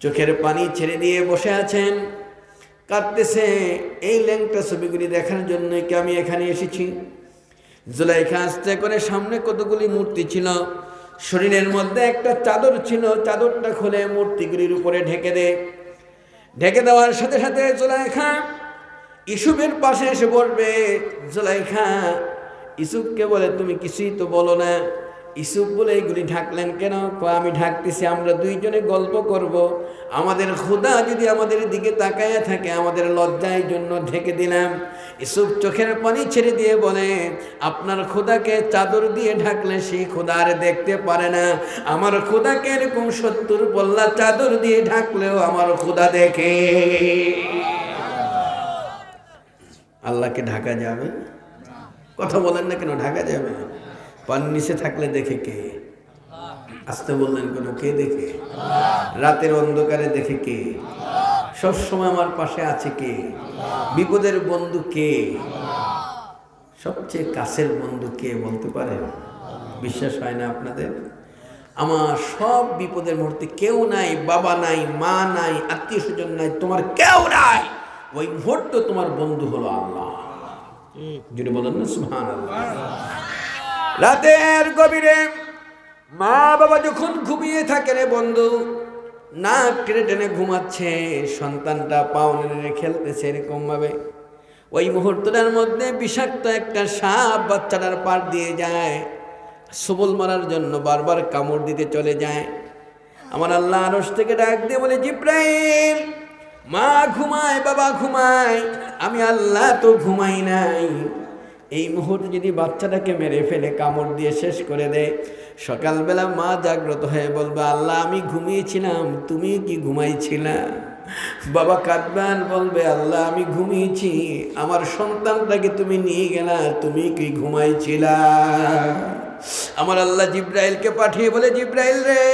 চোখের পানি ছেড়ে দিয়ে বসে আছেন, কাঁদতেছে। এই ল্যাংটা ছবিগুলি দেখার জন্যই কি আমি এখানে এসেছি? জুলাইখা আস্তে করে, সামনে কতগুলি মূর্তি ছিল, শরীরের মধ্যে একটা চাদর ছিল, চাদরটা খুলে মূর্তিগুলির উপরে ঢেকে দেয়। ঢেকে দেওয়ার সাথে সাথে জুলাইখা ইউসুফের পাশে এসে পড়বে। জুলাইখা ইউসুফকে বলে, তুমি কিছুই তো বলো না। ইউসুফ বলে, এগুলি ঢাকলেন কেন? আমি ঢাকতেছি, আমরা দুইজনে গল্প করব। আমাদের খোদা যদি আমাদের দিকে তাকায়া থাকে, আমাদের লজ্জার জন্য ঢেকে দিলাম। ইউসুফ চোখের পানি ছেড়ে দিয়ে বলে, আপনার খোদাকে চাদর দিয়ে ঢাকলে সেই খোদা আর দেখতে পারে না। আমার খোদাকে এরকম 70 পল্লা চাদর দিয়ে ঢাকলেও আমার খোদা দেখে। আল্লাহকে ঢাকা যাবে? কথা বলেন না কেন? ঢাকা যাবে? পানির নিচে থাকলে দেখে কে? আসতে বললেন কেন? কে দেখে? রাতের অন্ধকারে দেখে কে? সবসময় আমার পাশে আছে কে? বিপদের বন্ধু কে? সবচেয়ে কাছের বন্ধু কে বলতে পারেন? বিশ্বাস হয় না আপনাদের? আমার সব বিপদের মুহূর্তে কেউ নাই, বাবা নাই, মা নাই, আত্মীয় স্বজন নাই, তোমার কেউ নাই, ওই মুহূর্তে তোমার বন্ধু হলো আল্লাহ। যদি বলেন না সুবহানাল্লাহ। রাতের গভীরে মা বাবা যখন ঘুমিয়ে থাকে রে বন্ধু, নাক টেনে টেনে ঘুমাচ্ছে, সন্তানটা পাউনে খেলতেছে এরকম ভাবে, ওই মুহূর্তটার মধ্যে বিষাক্ত একটা সাপ বাচ্চাটার পার দিয়ে যায়, সবল মারার জন্য বারবার কামড় দিতে চলে যায়। আমার আল্লাহ আরশ থেকে ডাক দিয়ে বলে, জিব্রাইল, মা ঘুমায়, বাবা ঘুমায়, আমি আল্লাহ তো ঘুমাই নাই। এই মুহূর্তে যদি বাচ্চাটাকে মেরে ফেলে, কামড় দিয়ে শেষ করে দেয়, সকালবেলা মা জাগ্রত হয়ে বলবে, আল্লাহ আমি ঘুমিয়েছিলাম, তুমি কি ঘুমাইছিলা? বাবা কাঁদবার বলবে, আল্লাহ আমি ঘুমিয়েছি, আমার সন্তানটাকে তুমি নিয়ে গেলা, তুমি কি ঘুমাইছিলা? আমার আল্লাহ জিব্রাইলকে পাঠিয়ে বলে, জিব্রাইল রে,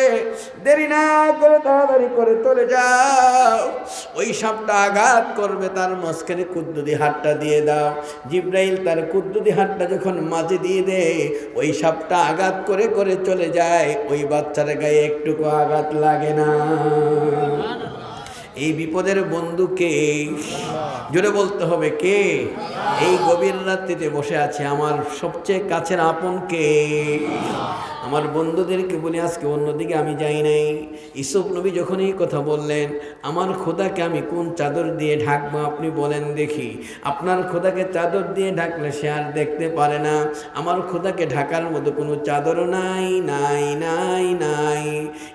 দেরি না করে তাড়াতাড়ি করে চলে যাও, ওই সাপটা আঘাত করবে, তার মাঝখানে কুদ্দুদি হাতটা দিয়ে দাও। জিব্রাইল তার কুদ্দুদি হাতটা যখন মাঝে দিয়ে দেয়, ওই সাপটা আঘাত করে করে চলে যায়, ওই বাচ্চার গায়ে একটুকু আঘাত লাগে না। এই বিপদের বন্ধু কে? জোরে বলতে হবে কে? এই গভীর রাত্রিতে বসে আছে আমার সবচেয়ে কাছের আপন কে? আমার বন্ধুদেরকে বলি, আজকে অন্যদিকে আমি যাই নাই। ইউসুফ নবী যখন এই কথা বললেন, আমার খোদাকে আমি কোন চাদর দিয়ে ঢাকবো আপনি বলেন দেখি? আপনার খোদাকে চাদর দিয়ে ঢাকলে সে আর দেখতে পারে না, আমার খোদাকে ঢাকার মতো কোনো চাদরও নাই, নাই, নাই, নাই।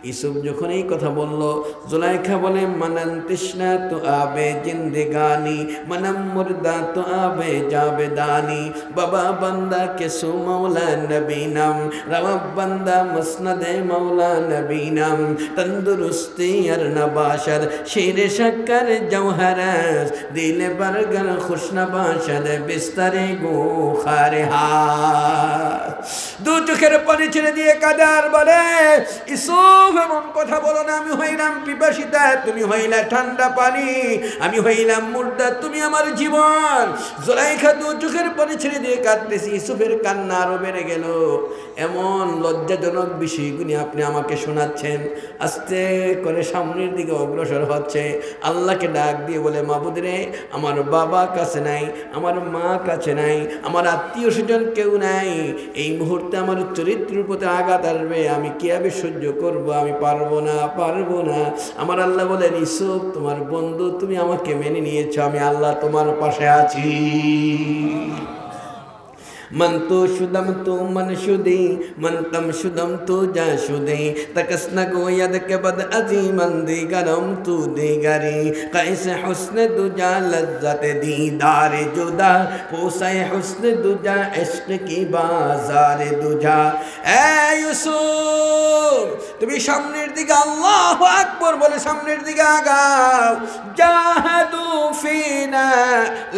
ইউসুফ যখন এই কথা বলল, জুলাইখা বলে, মানান তৃষ্ণা তো আবে জিন্দেগানি, মানাম মুর্দা তো আবে জাবেদানি, বাবা বান্দা কে সু মৌলা নবী নাম, রাওয়া বান্দা মসনদে মৌলা নবী নাম, তন্দুরুস্তি আর নবাশদ শেরে শক্কর জওহরস, দিলে বরগর খুশনবাশদ বিস্তরে গো খারে হাত। দু চোখের পানি ছেড়ে দিয়ে কাদার বলে, ইউসুফ এমন কথা বলো না, আমি হইলাম পিপাসিতা, তুমি হইলা ঠান্ডা পানি, আমি হইলাম মুর্দা খোদা তুমি আমার জীবন। জুলাইখা দু চোখের পানি ছেড়ে দিয়ে কাঁদতেছি, ইউসুফের কান্না আরো বেড়ে গেল। এমন লজ্জাজনক বিষয়গুলি আপনি আমাকে শোনাচ্ছেন। আস্তে করে সামনের দিকে অগ্রসর হচ্ছে, আল্লাহকে ডাক দিয়ে বলে, মাবুদ রে, আমার বাবা কাছে নাই, আমার মা কাছে নাই, আমার আত্মীয় স্বজন কেউ নাই। এই মুহূর্তে আমার চরিত্রের প্রতি আঘাত আসবে, আমি কিভাবে সহ্য করব? আমি পারবো না, পারবো না। আমার আল্লাহ বলেন, ইউসুফ তোমার বন্ধু, তুমি আমাকে মেনে নিয়েছো, আমি আল্লাহ তোমার পাশে আছি। मन तो शुदम तो मन शुदे, मन तम शुदम तो जा शुदे, तकस्न गोयद के बद अजीमन दिगरम तू दिगरी, कैसे हुस्न दुजा लज्जत दीदार जुदा, पोसे हुस्न दुजा इश्क की बाजार दुजा। ए यूसुफ তুমি সামনের দিকে আল্লাহু আকবার বলে সামনের দিকে আগাও। জাহাদু ফিনা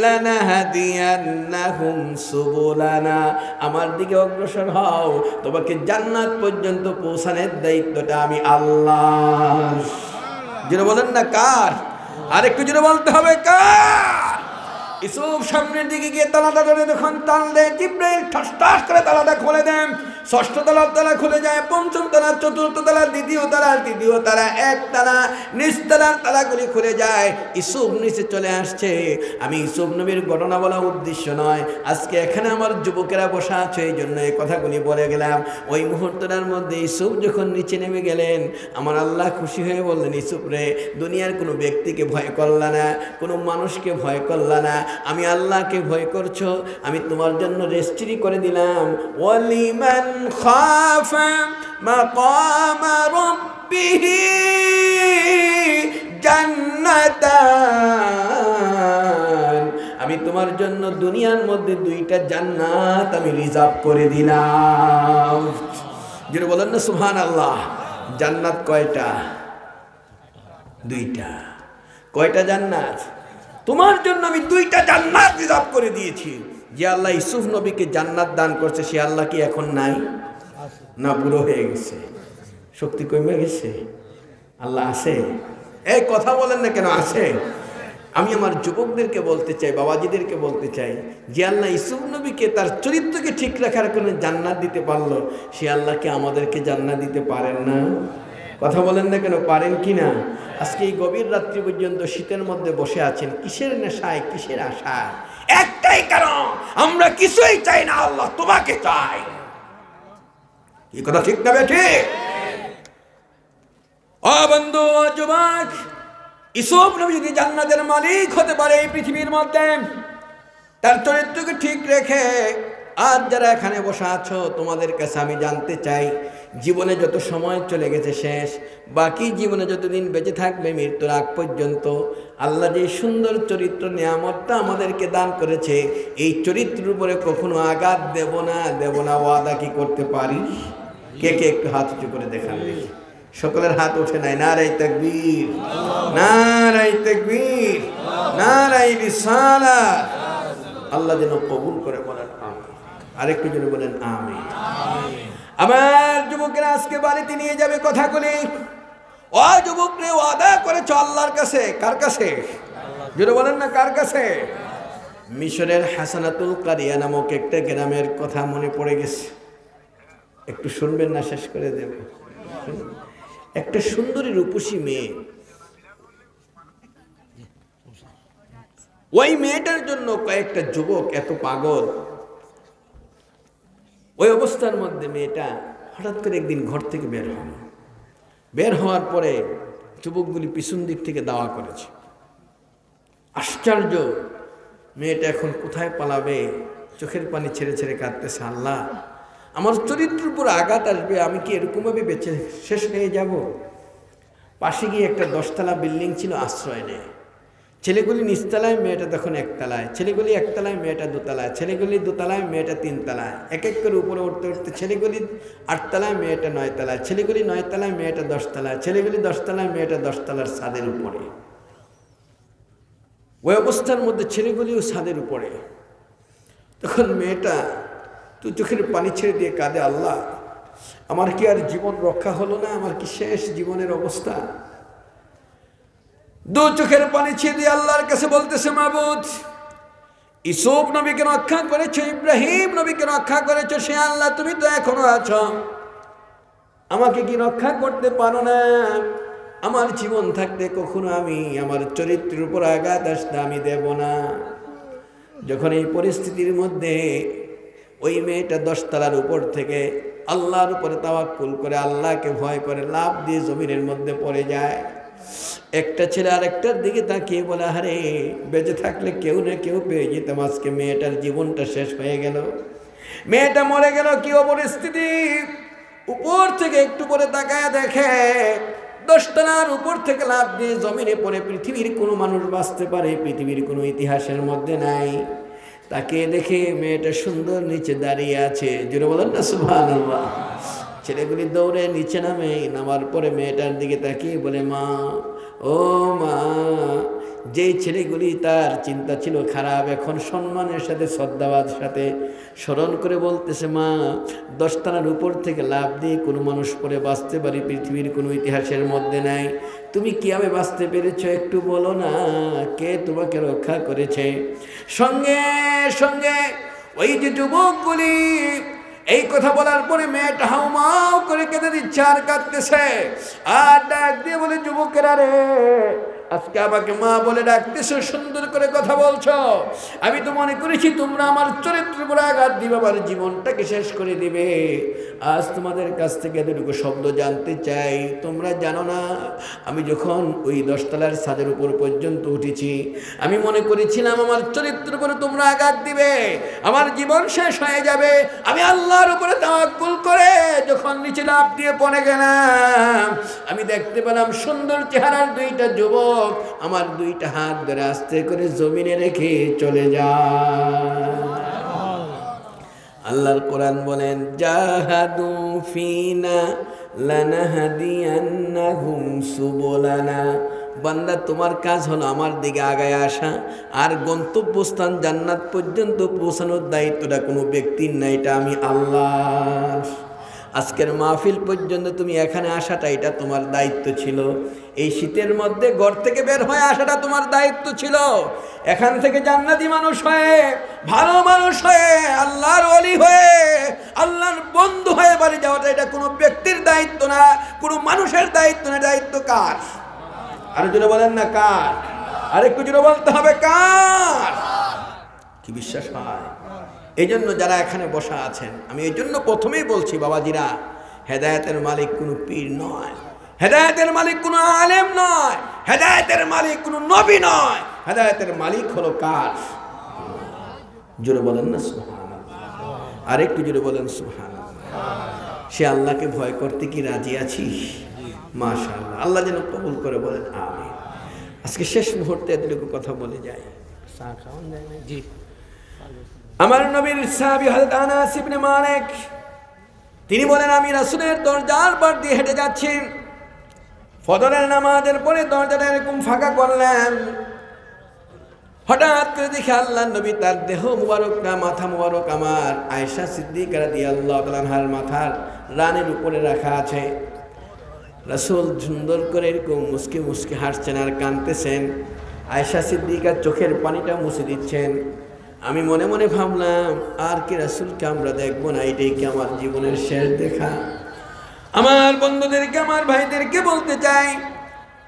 লানাহদিয়ান্নাহুম সুবুলানা, আমার দিকে অগ্রসর হও, তোমাকে জান্নাত পর্যন্ত পৌঁছানোর দায়িত্বটা আমি আল্লাহ। জোরে বলেন না কার? আরেকটু জোরে বলতে হবে কার? ইউসুফ সামনের দিকে গিয়ে তালাটা ধরে যখন টান দেয়, জিবরাইল ঠাস ঠাস করে তালাটা খুলে দেন। ষষ্ঠ তলার তালা খুলে যায়, পঞ্চম তলা, চতুর্থ তলা, দ্বিতীয় তালা, তৃতীয় তালা, এক তালা, নিচতলার তালাগুলি খুলে যায়। ইউসুফ নিচে চলে আসছে। আমি ইউসুফ নবীর ঘটনা বলা উদ্দেশ্য নয়, আজকে এখানে আমার যুবকেরা বসা আছে, এই জন্য এই কথাগুলি বলে গেলাম। ওই মুহূর্তটার মধ্যে ইউসুফ যখন নিচে নেমে গেলেন, আমার আল্লাহ খুশি হয়ে বললেন, ইউসুফ রে, দুনিয়ার কোনো ব্যক্তিকে ভয় করলা না, কোনো মানুষকে ভয় করলা না, আমি আল্লাহকে ভয় করছো, আমি তোমার জন্য রেস্ট্রি করে দিলাম। ওয়ালিমান খাফা মাকাম রাব্বিহি জান্নাতান, আমি তোমার জন্য দুনিয়ার মধ্যে দুইটা জান্নাত আমি রিজার্ভ করে দিলাম। যেটা বলেন না সুবহানাল্লাহ। জান্নাত কয়টা? দুইটা। কয়টা জান্নাত? তোমার জন্য আমি দুইটা জান্নাত রিজার্ভ করে দিয়েছি। যে আল্লাহ ইউসুফ নবীকে জান্নাত দান করছে, সে আল্লাহ কি এখন নাই? না, বুড়ো হয়ে গেছে, শক্তি কমে গেছে? আল্লাহ আছে? এই কথা বলেন না কেন? আছে। আমি আমার যুবকদেরকে বলতে চাই, বাবাজিদেরকে বলতে চাই, যে আল্লাহ ইউসুফ নবীকে তার চরিত্রকে ঠিক রাখার কারণে জান্নাত দিতে পারলো, সে আল্লাহকে আমাদেরকে জান্নাত দিতে পারেন না? কথা বলেন না কেন? পারেন কি না? আজকে এই গভীর রাত্রি পর্যন্ত শীতের মধ্যে বসে আছেন, কিসের নেশায়, কিসের আশায়? একটাই কারণ, আমরা কিছুই চাই না, আল্লাহ তোমাকে চাই। কি কথা ঠিক না ঠিক? ও বন্ধু, ও যুবক, ইউসুফ নবী যদি জান্নাতের মালিক হতে পারে এই পৃথিবীর মধ্যে, তার চরিত্রকে ঠিক রেখে, আজ যারা এখানে বসে আছো, তোমাদের কাছে আমি জানতে চাই, জীবনে যত সময় চলে গেছে শেষ, বাকি জীবনে যতদিন বেঁচে থাকবে মৃত্যুর আগ পর্যন্ত, আল্লাহ যে সুন্দর চরিত্র নিয়ামতটা আমাদেরকে দান করেছে, এই চরিত্রের উপরে কখনো আঘাত দেব না, দেব না, ওয়াদা কি করতে পারি? কে কে একটু হাত উঁচু করে দেখান দেখি। সকলের হাত ওঠে নাই। নারায়ে তাকবীর, নারায়ে তাকবীর, নারায়ে রিসালাত। আল্লাহ যেন কবুল করে, বলেন আমিন। আরেকটু যেন বলেন আমিন। আমার যুবকেরা আজকে বাড়িতে নিয়ে যাবে কথাগুলি। ও যুবকরে, ওয়াদা করেছ আল্লাহর কাছে। কার কাছে? যেন বলেন না কার কাছে? মিশরের হাসানাতুল কারিয়া নামক একটা গ্রামের কথা মনে পড়ে গেছে, একটু শুনবেন না? শেষ করে দেব। একটা সুন্দরী রূপসী মেয়ে, ওই মেয়েটার জন্য কয়েকটা যুবক এত পাগল। ওই অবস্থার মধ্যে মেয়েটা হঠাৎ করে একদিন ঘর থেকে বের হল। বের হওয়ার পরে যুবকগুলি পিছন দিক থেকে দাওয়া করেছে। আশ্চর্য, মেয়েটা এখন কোথায় পালাবে? চোখের পানি ছেড়ে ছেড়ে কাঁদতেছে, আল্লাহ আমার চরিত্রের উপর আঘাত আসবে, আমি কি এরকমভাবে বেঁচে শেষ হয়ে যাব? পাশে গিয়ে একটা 10তলা বিল্ডিং ছিল, আশ্রয় নেয়। ছেলেগুলি নিচতলায়, মেয়েটা তখন একতলায়, ছেলেগুলি একতলায়, মেয়েটা দোতলায়, ছেলেগুলি দোতলায়, মেয়েটা 3তলায়। এক এক করে উপরে উঠতে উঠতে ছেলেগুলি 8তলায়, মেয়েটা 9তলায়, ছেলেগুলি 9তলায়, মেয়েটা 10তলায়, ছেলেগুলি 10তলায়, মেয়েটা 10তলার ছাদের উপরে। ওই অবস্থার মধ্যে ছেলেগুলিও ছাদের উপরে। তখন মেয়েটা তুই চোখের পানি ছেড়ে দিয়ে কাঁদে, আল্লাহ আমার কি আর জীবন রক্ষা হলো না? আমার কি শেষ জীবনের অবস্থা? দু চোখের পানি ছেড়ে দিয়ে আল্লাহর কাছে বলতেছে, মাবুদ, ইউসুফ নবীকে রক্ষা করেছো, ইব্রাহিম নবীকে রক্ষা করেছো, সে আল্লাহ তুমি তো এখনো আছো, আমাকে কি রক্ষা করতে পারো না? আমার জীবন থাকতে কখনো আমি আমার চরিত্রের উপর আঘাত আসতে আমি দেব না। যখন এই পরিস্থিতির মধ্যে ওই মেয়েটা 10 তলার উপর থেকে আল্লাহর উপরে তাওয়াক্কুল করে আল্লাহকে ভয় করে লাফ দিয়ে জমিনের মধ্যে পড়ে যায়। একটা ছেলে আরেকটার দিকে তাকিয়ে বলে, আরে বেঁচে থাকলে কেউ না কেউ পেয়ে যেতাম, আজকে মেয়েটার জীবনটা শেষ হয়ে গেল, মেয়েটা মরে গেল। কি পরিস্থিতি! উপর থেকে একটু পরে তাকায় দেখে 10 তলার উপর থেকে লাফ দিয়ে জমিনে পড়ে পৃথিবীর কোনো মানুষ বাঁচতে পারে পৃথিবীর কোনো ইতিহাসের মধ্যে নাই। তাকে দেখে মেয়েটা সুন্দর নিচে দাঁড়িয়ে আছে। জোরে বলেন না সুবহানাল্লাহ। ছেলেগুলি দৌড়ে নিচে নামার পরে মেয়েটার দিকে তাকিয়ে বলে, মা, ও মা। যেই ছেলেগুলি তার চিন্তা ছিল খারাপ, এখন সম্মানের সাথে শ্রদ্ধার সাথে স্মরণ করে বলতেছে, মা, 10 তলার উপর থেকে লাফ দিয়ে কোনো মানুষ পরে বাঁচতে পারি পৃথিবীর কোনো ইতিহাসের মধ্যে নাই। তুমি কিভাবে বাঁচতে পেরেছো একটু বলো না, কে তোমাকে রক্ষা করেছে? সঙ্গে সঙ্গে ওই যে যুবকগুলি এই কথা বলার পরে মেয়েটা হাউমাউ করে কেঁদে দিচ্ছে আর কাঁদতেছে, আর ডাক দিয়ে বলে, যুবকেরা রে, আজকে আমাকে মা বলে ডাকতেছো, সুন্দর করে কথা বলছো, আমি তো মনে করেছি তোমরা আমার চরিত্রের উপর আঘাত দিবে, আমার জীবনটাকে শেষ করে দিবে। আজ তোমাদের কাছ থেকে এতটুকু শব্দ জানতে চাই। তোমরা জানো না, আমি যখন ওই 10 তলার ছাদের উপর পর্যন্ত উঠেছি, আমি মনে করেছিলাম আমার চরিত্রের উপরে তোমরা আঘাত দিবে, আমার জীবন শেষ হয়ে যাবে। আমি আল্লাহর উপরে তাওয়াক্কুল করে যখন নিচে লাফ দিয়ে পড়ে গেলাম, আমি দেখতে পেলাম সুন্দর চেহারার 2টা যুবক আমার 2টা হাত ধরে আস্তে করে জমিনে রেখে চলে যায়। আল্লাহর কোরআন বলেন, জাহাদু ফিনা লানাহদিয়ান্নাহুম সুবুলানা। বান্দা, তোমার কাজ হলো আমার দিকে আগায় আসা, আর গন্তব্যস্থান জান্নাত পর্যন্ত পৌঁছানোর দায়িত্বটা কোনো ব্যক্তির না, এটা আমি আল্লাহ। আজকের মাহফিল পর্যন্ত তুমি এখানে আসাটা এটা তোমার দায়িত্ব ছিল। এই শীতের মধ্যে ঘর থেকে বের হয়ে আসাটা তোমার দায়িত্ব ছিল। এখান থেকে জান্নাতি মানুষ হয়ে, ভালো মানুষ হয়ে, আল্লাহর ওলি হয়ে, আল্লাহর বন্ধু হয়ে বাড়ি যাওয়াটা এটা কোনো ব্যক্তির দায়িত্ব না, কোনো মানুষের দায়িত্ব না। দায়িত্ব কার? আর জোরে বলেন না কার? আরেকটু জোরে বলতে হবে কার? কি বিশ্বাস হয়? এই জন্য যারা এখানে বসা আছেন, আমি এই জন্য প্রথমেই বলছি, বাবাজিরা, হেদায়েতের মালিক কোনো পীর নয়, হেদায়েতের মালিক কোনো আলেম নয়, হেদায়েতের মালিক কোনো নবী নয়, হেদায়েতের মালিক হলো কার? জোরে বলেন না সুবহানাল্লাহ। আর একটু জোরে বলেন সুবহানাল্লাহ। সে আল্লাহকে ভয় করতে কি রাজি আছিস? মাশাআল্লাহ। আল্লাহ যেন কবুল করে, বলেন আমিন। আজকে শেষ মুহূর্তে এতটুকু কথা বলে যাই। চা খাওয়ান যায় না? জি। আমার নবীর সাহাবী হযরত আনাস ইবনে মালিক, তিনি বলেন, আমি রাসূলের দরজার পার দিয়ে হেঁটে যাচ্ছি, ফজরের নামাজের পরে দরজাটা এরকম ফাঁকা করলাম, হঠাৎ করে দেখি আল্লাহর নবী তার দেহ মুবারকটা, মাথা মুবারক আমার আয়েশা সিদ্দিকা রাদিয়াল্লাহু তাআলা আনহার মাথার রানের উপরে রাখা আছে। রাসূল সুন্দর করে এরকম মুস্কি মুস্কি হাসছেন আর কাঁদতেছেন, আয়েশা সিদ্দিকার চোখের পানিটা মুছে দিচ্ছেন। আমি মনে মনে ভাবলাম, আর কি রাসূলকে আমরা দেখবো না? এটাই কি আমার জীবনের শেষ দেখা? আমার বন্ধুদেরকে, আমার ভাইদেরকে বলতে চাই,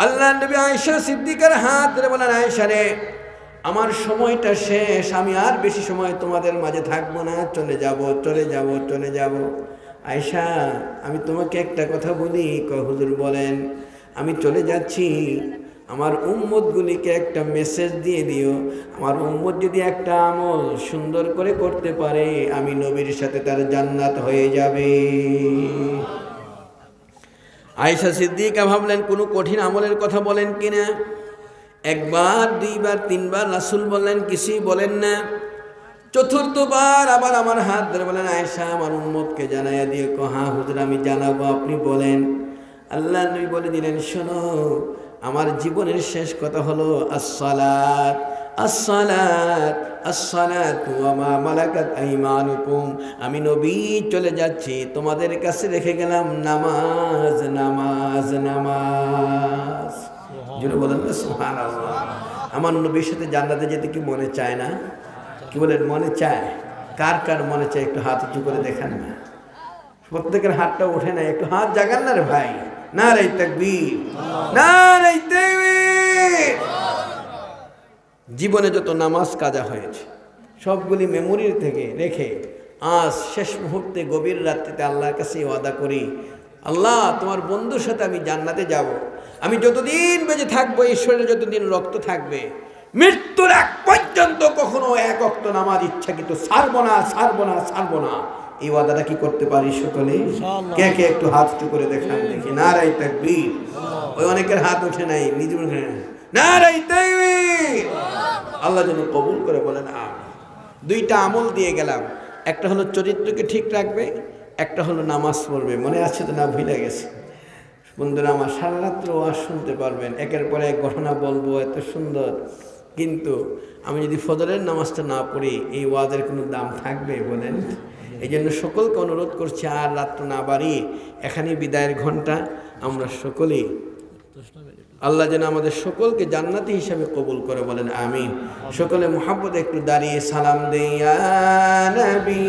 আল্লাহর নবী আয়েশা সিদ্দিকার হাত ধরে বলেন, আয়েশা রে, আমার সময়টা শেষ, আমি আর বেশি সময় তোমাদের মাঝে থাকবো না, চলে যাব, চলে যাব, চলে যাব। আয়েশা, আমি তোমাকে একটা কথা বলি। হুজুর বলেন। আমি চলে যাচ্ছি, আমার উম্মতগুলিকে একটা মেসেজ দিয়ে দিও, আমার উম্মত যদি একটা আমল সুন্দর করে করতে পারে, আমি নবীর সাথে তার জান্নাত হয়ে যাবে। আয়েশা সিদ্দিকা ভাবলেন কোনো কঠিন আমলের কথা বলেন কিনা। একবার, দুইবার, তিনবার রাসূল বললেন, কিছুই বলেন না। চতুর্থবার আবার আমার হাত ধরে বলেন, আয়েশা, আমার উম্মতকে জানাইয়া দিও। হ্যাঁ হুজুর, আমি জানাবো, আপনি বলেন। আল্লাহ নবী বলে দিলেন, শোনো, আমার জীবনের শেষ কথা হলো আসসালাত, আসসালাত, আসসালাতু ওয়া মা মালাকাত আইমানুকুম। আমি নবী চলে যাচ্ছি, তোমাদের কাছে রেখে গেলাম নামাজ, নামাজ, নামাজ। জোরে বলেন না সুবহানাল্লাহ। আমার নবীর সাথে জান্নাতে যেতে কি মনে চায় না? কি বলেন মনে চায়? কার কার মনে চায় একটু হাত উঁচু করে দেখান না। প্রত্যেকের হাতটা ওঠে না, একটু হাত জাগান না রে ভাই। নারে তাকবীর, নারে তাকবীর। জীবনে যত নামাজ কাজা হয়েছে সবগুলি মেমোরির থেকে রেখে আজ শেষ মুহূর্তে গভীর রাত্রিতে আল্লাহর কাছে ওয়াদা করি, আল্লাহ তোমার বন্ধুর সাথে আমি জান্নাতে যাব। আমি যতদিন বেঁচে থাকবো, এই শরীরে যতদিন রক্ত থাকবে, মৃত্যুর আগ পর্যন্ত কখনো এক ওয়াক্ত নামাজ ইচ্ছাকৃত ছাড়বো না, ছাড়বো না, ছাড়বো না। এই ওয়াদাটা কি করতে পারি সকলে? কে কে একটু হাত উঁচু করে দেখান দেখি। নারে তাকবীর। ওই অনেকের হাত ওঠে নাই, নিজে নারে তাকবীর। আল্লাহ যেন কবুল করে বলেন আমিন। দুইটা আমল দিয়ে গেলাম, একটা হলো চরিত্রকে ঠিক রাখবে, একটা হলো নামাজ পড়বে। মনে আছে তো না? ভুলে গেছে। বন্ধুরা আমার, সারা রাত্র ওয়াজ শুনতে পারবেন, একের পর এক ঘটনা বলবো, এত সুন্দর। কিন্তু আমি যদি ফজরের নামাজটা না পড়ি, এই ওয়াজের কোনো দাম থাকবে বলেন? এই জন্য সকলকে অনুরোধ করছি, আর রাত্র না বাড়িয়ে এখানেই বিদায়ের ঘন্টা। আমরা সকলেই আল্লাহ যেন আমাদের সকলকে জান্নাতি হিসাবে কবুল করে বলেন আমিন। সকলে মুহাব্বতে একটু দাঁড়িয়ে সালাম দেই ইয়া নবী